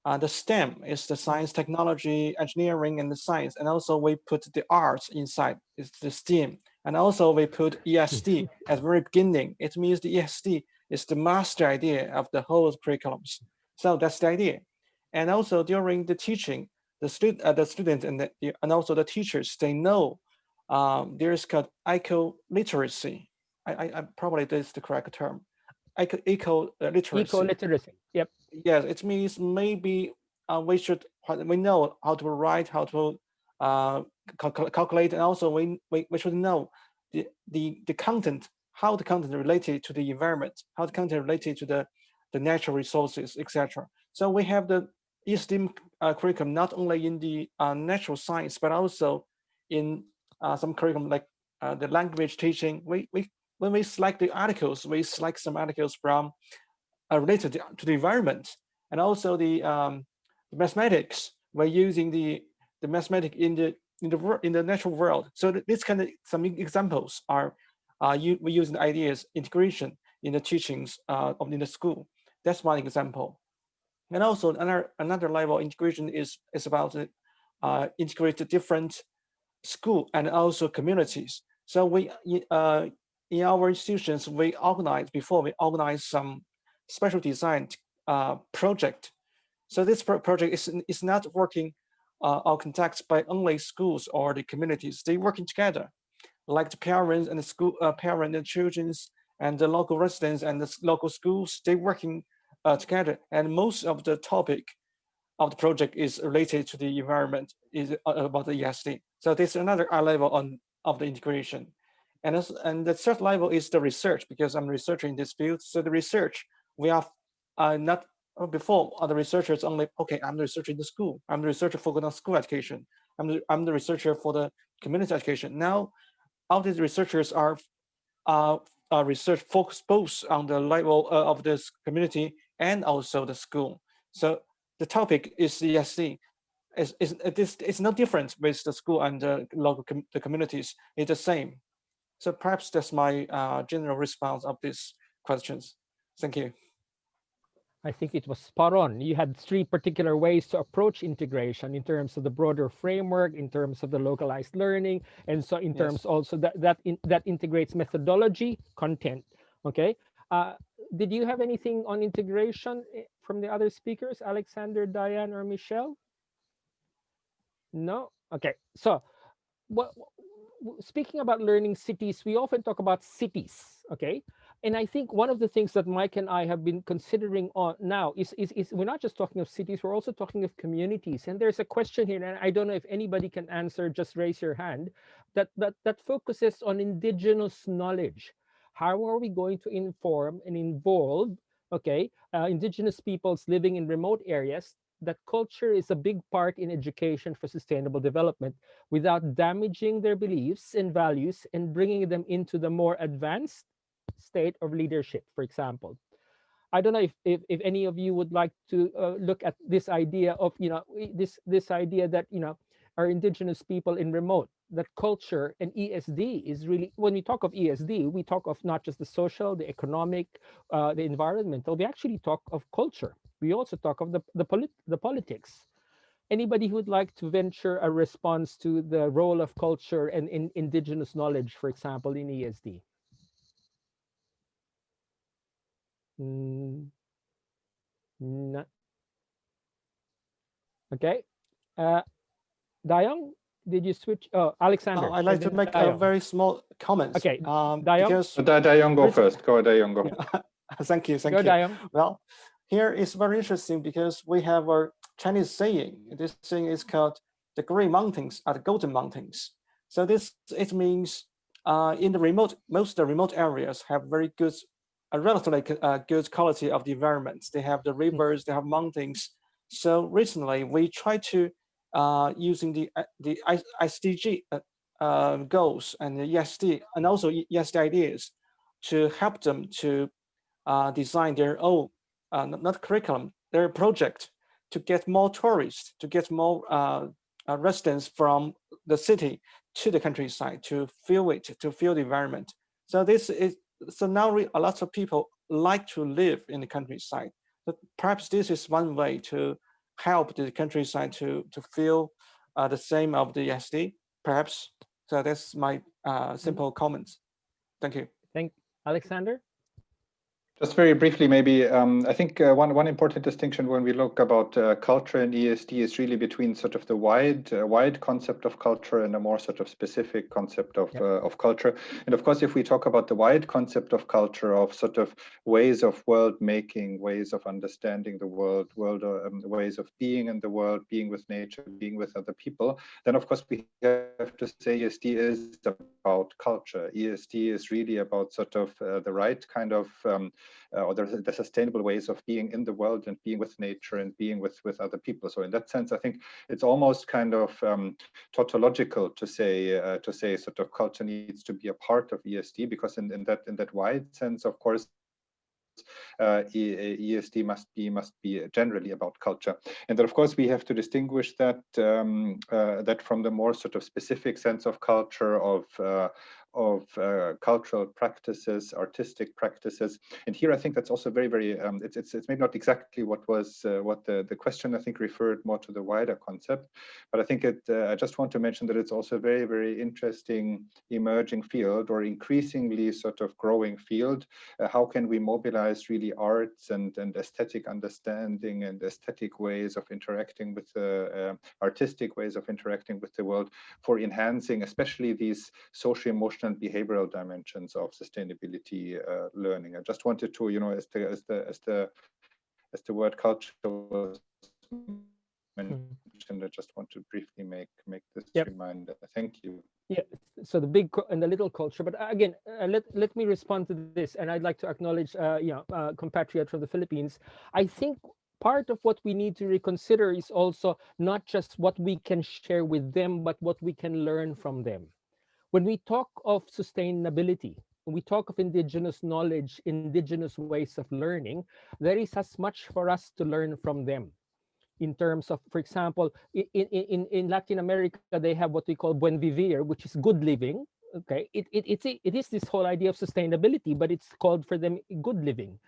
F: The STEM is the science, technology, engineering, and the science. And also we put the arts inside, it's the STEM. And also we put ESD at the very beginning. It means the ESD is the master idea of the whole curriculums. So that's the idea. And also during the teaching, the student and also the teachers, they know there's called eco-literacy. I probably this is the correct term. Eco-literacy.
B: Eco-literacy, yep.
F: Yes, it means maybe we know how to write, how to calculate, and also we should know the content, how the content related to the environment, how the content related to the natural resources, etc. So we have the STEM curriculum not only in the natural science, but also in some curriculum like the language teaching. When we select the articles, we select some articles from related to the environment, and also the mathematics. We're using the mathematics in the natural world. So this kind of some examples are we use the ideas integration in the teachings in the school. That's one example. And also another level integration is about integrate the different school and also communities. So we in our institutions, we organize some special design project. So this project is not working or conducted by only schools or the communities. They working together, like the parents and the school parent and children's and the local residents and the local schools. They working together, and most of the topic of the project is related to the environment, is about the ESD. So this is another level of the integration. And the third level is the research, because I'm researching in this field. So the research, we are not before the researchers only, okay, I'm the researcher in the school. I'm the researcher focused on school education. I'm the researcher for the community education. Now, all these researchers are research focused both on the level of this community and also the school. So the topic is ESD. It's no different with the school and the local the communities. It's the same. So perhaps that's my general response of these questions. Thank you.
B: I think it was spot on. You had 3 particular ways to approach integration in terms of the broader framework, in terms of the localized learning, and so in terms also that integrates methodology, content. Okay. Did you have anything on integration from the other speakers, Alexander, Diane, or Michelle? No. Okay. So, speaking about learning cities, we often talk about cities. Okay. And I think one of the things that Mike and I have been considering on now is we're not just talking of cities, we're also talking of communities. And there's a question here, and I don't know if anybody can answer, just raise your hand, that focuses on indigenous knowledge. How are we going to inform and involve, okay, indigenous peoples living in remote areas, that culture is a big part in education for sustainable development without damaging their beliefs and values and bringing them into the more advanced state of leadership, for example. I don't know if any of you would like to look at this idea of, this idea that, our indigenous people in remote, that culture and ESD is really, when we talk of ESD, we talk of not just the social, the economic, the environmental, we actually talk of culture. We also talk of the politics. Anybody who would like to venture a response to the role of culture and in indigenous knowledge, for example, in ESD? No. Okay. Dayong, did you switch? Oh, Alexander.
F: I'd like to make a very small comment.
B: Okay.
F: Because
D: Dayong, go first. Go, Dayong, go.
F: Thank you. Thank
B: go,
F: you.
B: Dayong.
F: Well, here is very interesting because we have a Chinese saying. This thing is called the Green Mountains are the Golden Mountains. So it means in the remote, most of the remote areas have very good, relatively good quality of the environment. They have the rivers, they have mountains. So recently we try to using the SDG goals and the ESD and also ESD ideas to help them to design their own, not curriculum, their project to get more tourists, to get more residents from the city to the countryside, to feel it, to feel the environment. So so now a lot of people like to live in the countryside. But perhaps this is one way to help the countryside to feel the same of the ESD, perhaps. So that's my simple comments. Thank you.
B: Thank Alexander.
D: Just very briefly, maybe, I think one important distinction when we look about culture and ESD is really between sort of the wide concept of culture and a more sort of specific concept of culture. And of course, if we talk about the wide concept of culture, of sort of ways of world making, ways of understanding the world, ways of being in the world, being with nature, being with other people, then of course we have to say ESD is about culture. ESD is really about sort of the right kind of or the sustainable ways of being in the world and being with nature and being with other people. So in that sense, I think it's almost kind of tautological to say sort of culture needs to be a part of ESD, because in that wide sense, of course, ESD must be generally about culture, and then of course we have to distinguish that that from the more sort of specific sense of culture cultural practices, artistic practices. And here I think that's also very, very, it's maybe not exactly what was what the question I think referred more to the wider concept, but I think I just want to mention that it's also a very, very interesting emerging field, or increasingly sort of growing field. How can we mobilize really arts and aesthetic understanding and aesthetic ways of interacting with the artistic ways of interacting with the world for enhancing especially these socio-emotional and behavioral dimensions of sustainability learning. I just wanted to, as the word culture was mentioned, I just want to briefly make this reminder. Thank you.
B: Yeah, so the big and the little culture, but again, let me respond to this, and I'd like to acknowledge, compatriot from the Philippines. I think part of what we need to reconsider is also not just what we can share with them, but what we can learn from them. When we talk of sustainability, when we talk of indigenous knowledge, indigenous ways of learning, there is as much for us to learn from them. In terms of, for example, in Latin America, they have what we call buen vivir, which is good living. Okay, it is this whole idea of sustainability, but it's called for them good living.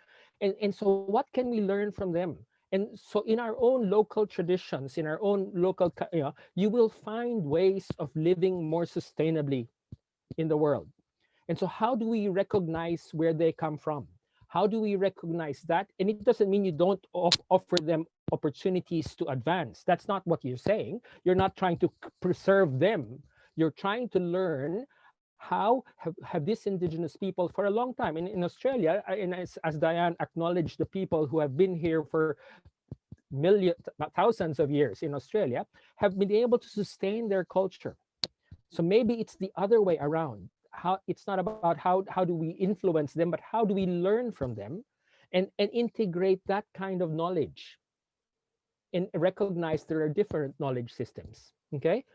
B: And so what can we learn from them? And so in our own local traditions, in our own local, you will find ways of living more sustainably in the world. And so how do we recognize where they come from? How do we recognize that? And it doesn't mean you don't offer them opportunities to advance. That's not what you're saying. You're not trying to preserve them. You're trying to learn how have these indigenous people for a long time in Australia, and as Diane acknowledged, the people who have been here for thousands of years in Australia have been able to sustain their culture. So maybe it's the other way around. It's not about how do we influence them, but how do we learn from them and integrate that kind of knowledge and recognize there are different knowledge systems. Okay,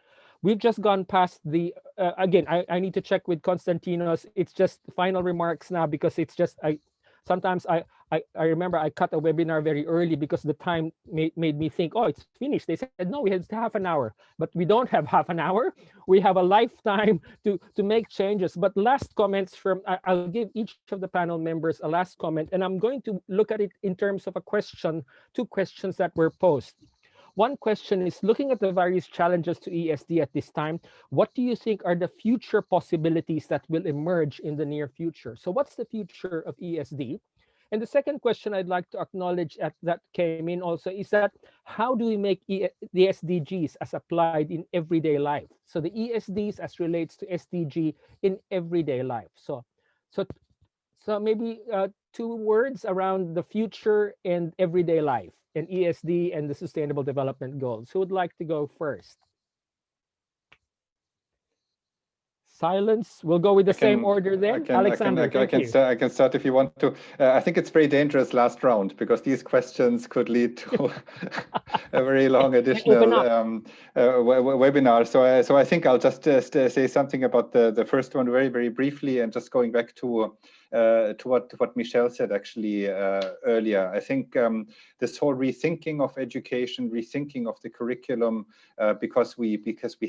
B: we've just gone past the again, I need to check with Konstantinos. It's just final remarks now, because it's just sometimes I remember I cut a webinar very early because the time made me think, oh, it's finished. They said, no, we had half an hour, but we don't have half an hour. We have a lifetime to make changes. But last comments from, I'll give each of the panel members a last comment, and I'm going to look at it in terms of a question, 2 questions that were posed. One question is, looking at the various challenges to ESD at this time, what do you think are the future possibilities that will emerge in the near future? So what's the future of ESD? And the second question I'd like to acknowledge that came in also is that how do we make the SDGs as applied in everyday life? So the ESDs as relates to SDG in everyday life. So maybe 2 words around the future and everyday life and ESD and the Sustainable Development Goals. Who would like to go first? Silence. We'll go with the same order then. Alexander,
D: I can start if you want to. I think it's very dangerous last round, because these questions could lead to a very long additional webinar. So I think I'll just say something about the first one very, very briefly, and just going back to what Michelle said actually earlier. I think this whole rethinking of education, rethinking of the curriculum, because we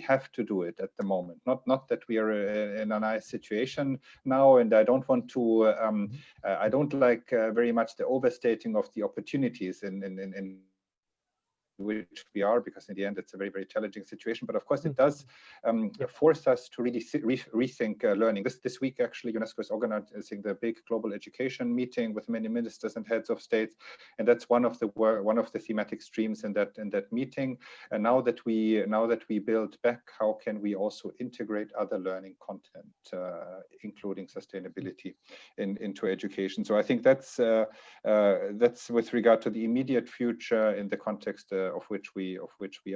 D: have to do it at the moment. Not that we are in a nice situation now, and I don't want to. I don't like very much the overstating of the opportunities in which we are, because in the end it's a very, very challenging situation. But of course it does force us to really rethink learning. This week actually UNESCO is organizing the big global education meeting with many ministers and heads of states, and that's one of the thematic streams in that meeting. And now that we build back, how can we also integrate other learning content, including sustainability, into education? So I think that's with regard to the immediate future in the context of which we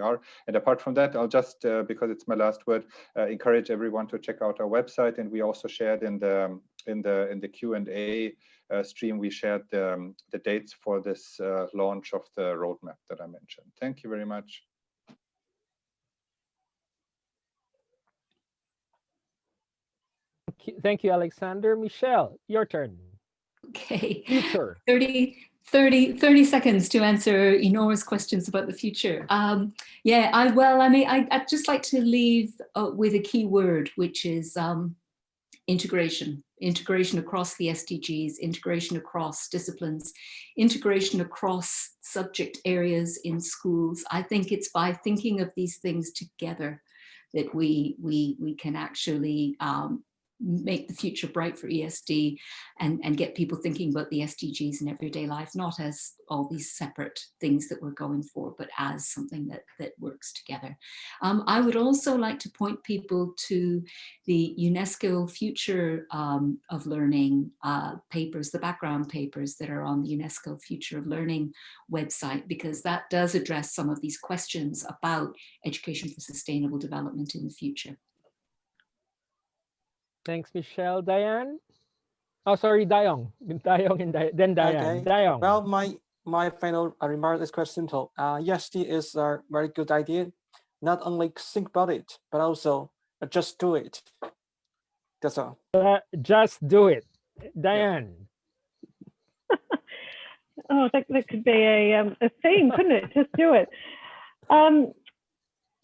D: are. And apart from that, I'll just because it's my last word, encourage everyone to check out our website. And we also shared in the Q&A stream, we shared the dates for this launch of the roadmap that I mentioned. Thank you very much.
B: Thank you, Alexander. Michelle, your turn.
E: Okay.
B: Future.
E: 30 seconds to answer enormous questions about the future. I'd just like to leave with a key word, which is integration across the SDGs, integration across disciplines, integration across subject areas in schools. I think it's by thinking of these things together that we can actually make the future bright for ESD and get people thinking about the SDGs in everyday life, not as all these separate things that we're going for, but as something that works together. I would also like to point people to the UNESCO Future of Learning papers, the background papers that are on the UNESCO Future of Learning website, because that does address some of these questions about education for sustainable development in the future.
B: Thanks, Michelle. Diane? Oh, sorry, Dayong. Dayong and then Diane.
F: Okay.
B: Dayong.
F: Well, my final remark is quite simple. ESD is a very good idea. Not only think about it, but also just do it. That's all.
B: Just do it. Diane.
G: Oh, that could be a theme, couldn't it? Just do it.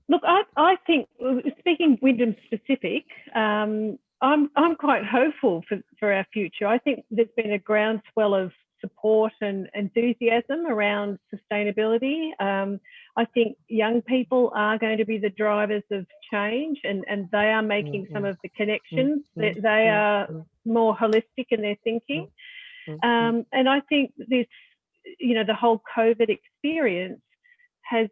G: Look, I think, speaking Wyndham specific, I'm quite hopeful for our future. I think there's been a groundswell of support and enthusiasm around sustainability. I think young people are going to be the drivers of change, and they are making some of the connections. They are more holistic in their thinking. And I think this, the whole COVID experience has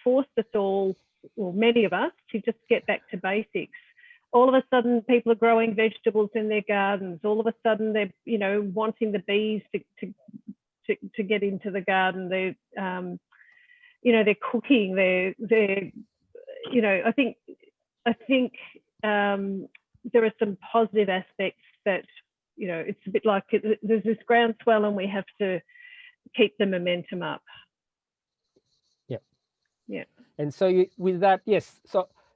G: forced us all, or many of us, to just get back to basics. All of a sudden, people are growing vegetables in their gardens. All of a sudden, they're, wanting the bees to get into the garden. They're, they're cooking. They're, I think there are some positive aspects that, it's a bit like there's this groundswell, and we have to keep the momentum up. Yeah.
B: And so with that, yes.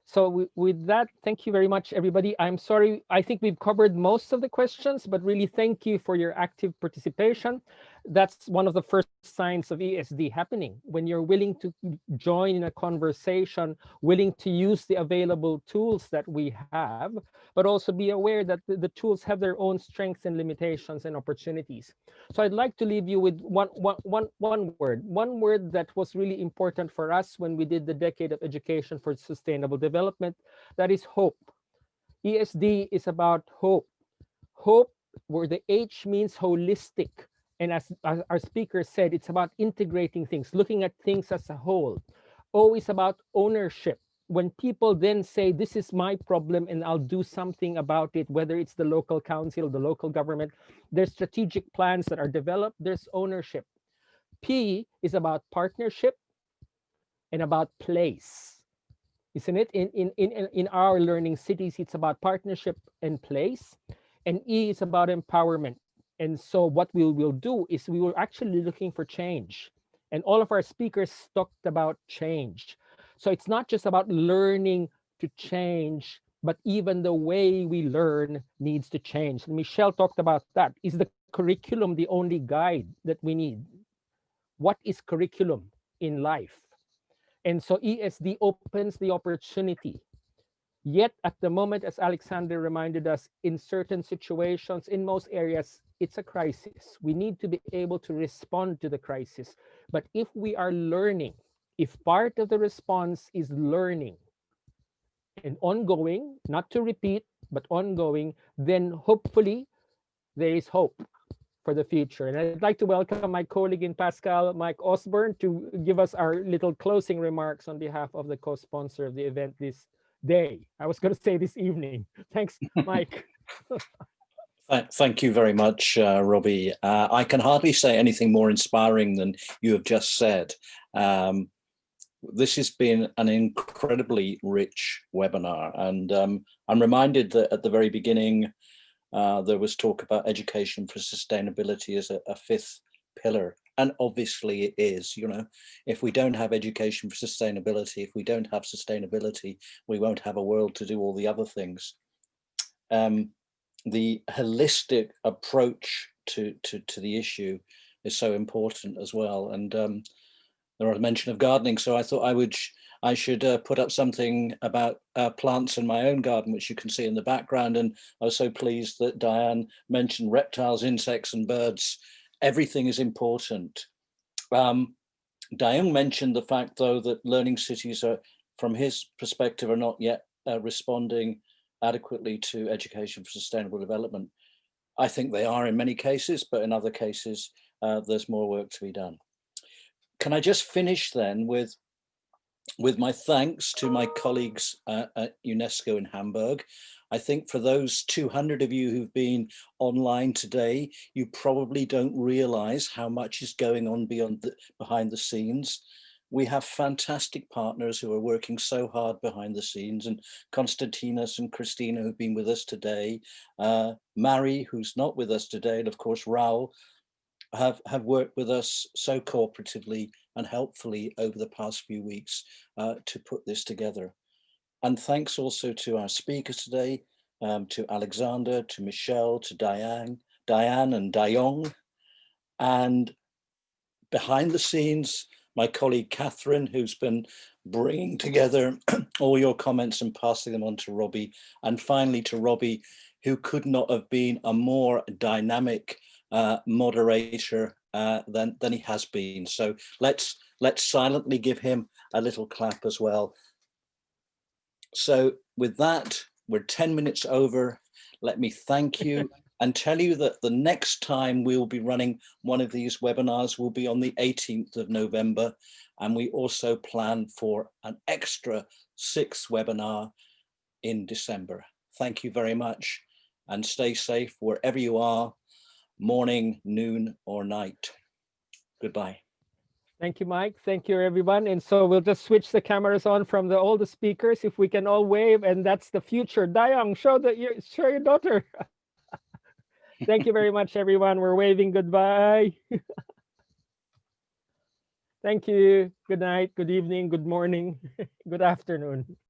B: So with that, thank you very much, everybody. I'm sorry, I think we've covered most of the questions, but really thank you for your active participation. That's one of the first signs of ESD happening, when you're willing to join in a conversation, willing to use the available tools that we have, but also be aware that the tools have their own strengths and limitations and opportunities. So I'd like to leave you with one word that was really important for us when we did the Decade of Education for Sustainable Development. That is hope. ESD is about hope. Hope, where the H means holistic. And as our speaker said, it's about integrating things, looking at things as a whole. O is about ownership. When people then say, this is my problem and I'll do something about it, whether it's the local council, the local government, there's strategic plans that are developed, there's ownership. P is about partnership and about place. Isn't it? In our learning cities, it's about partnership and place. And E is about empowerment. And so what we will do is we were actually looking for change. And all of our speakers talked about change. So it's not just about learning to change, but even the way we learn needs to change. And Michelle talked about that. Is the curriculum the only guide that we need? What is curriculum in life? And so ESD opens the opportunity. Yet at the moment, as Alexander reminded us, in certain situations, in most areas, it's a crisis. We need to be able to respond to the crisis. But if we are learning, if part of the response is learning and ongoing, not to repeat, but ongoing, then hopefully there is hope for the future. And I'd like to welcome my colleague in Pascal, Mike Osborne, to give us our little closing remarks on behalf of the co-sponsor of the event this day. I was going to say this evening. Thanks, Mike.
H: Thank you very much, Robbie. I can hardly say anything more inspiring than you have just said. This has been an incredibly rich webinar, and I'm reminded that at the very beginning, there was talk about education for sustainability as a fifth pillar. And obviously it is, if we don't have education for sustainability, if we don't have sustainability, we won't have a world to do all the other things. The holistic approach to the issue is so important as well. And there was a mention of gardening, so I thought I should put up something about plants in my own garden, which you can see in the background. And I was so pleased that Diane mentioned reptiles, insects, and birds. Everything is important. Diane mentioned the fact, though, that learning cities are, from his perspective, are not yet responding adequately to education for sustainable development. I think they are in many cases, but in other cases, there's more work to be done. Can I just finish then with my thanks to my colleagues at UNESCO in Hamburg. I think for those 200 of you who've been online today, you probably don't realize how much is going on behind the scenes. We have fantastic partners who are working so hard behind the scenes, and Konstantinos and Christina who've been with us today, Mary, who's not with us today, and of course Raul, have worked with us so cooperatively and helpfully over the past few weeks to put this together. And thanks also to our speakers today, to Alexander, to Michelle, to Diane and Dayong. And behind the scenes, my colleague Catherine, who's been bringing together all your comments and passing them on to Robbie. And finally to Robbie, who could not have been a more dynamic moderator than he has been. So let's silently give him a little clap as well. So with that, we're 10 minutes over. Let me thank you and tell you that the next time we'll be running one of these webinars will be on the 18th of November. And we also plan for an extra 6th webinar in December. Thank you very much and stay safe wherever you are, morning, noon, or night. Goodbye.
B: Thank you, Mike. Thank you, everyone. And so we'll just switch the cameras on from all the speakers, if we can all wave, and that's the future. Dayong, show your daughter. Thank you very much, everyone. We're waving goodbye. Thank you. Good night, good evening, good morning, good afternoon.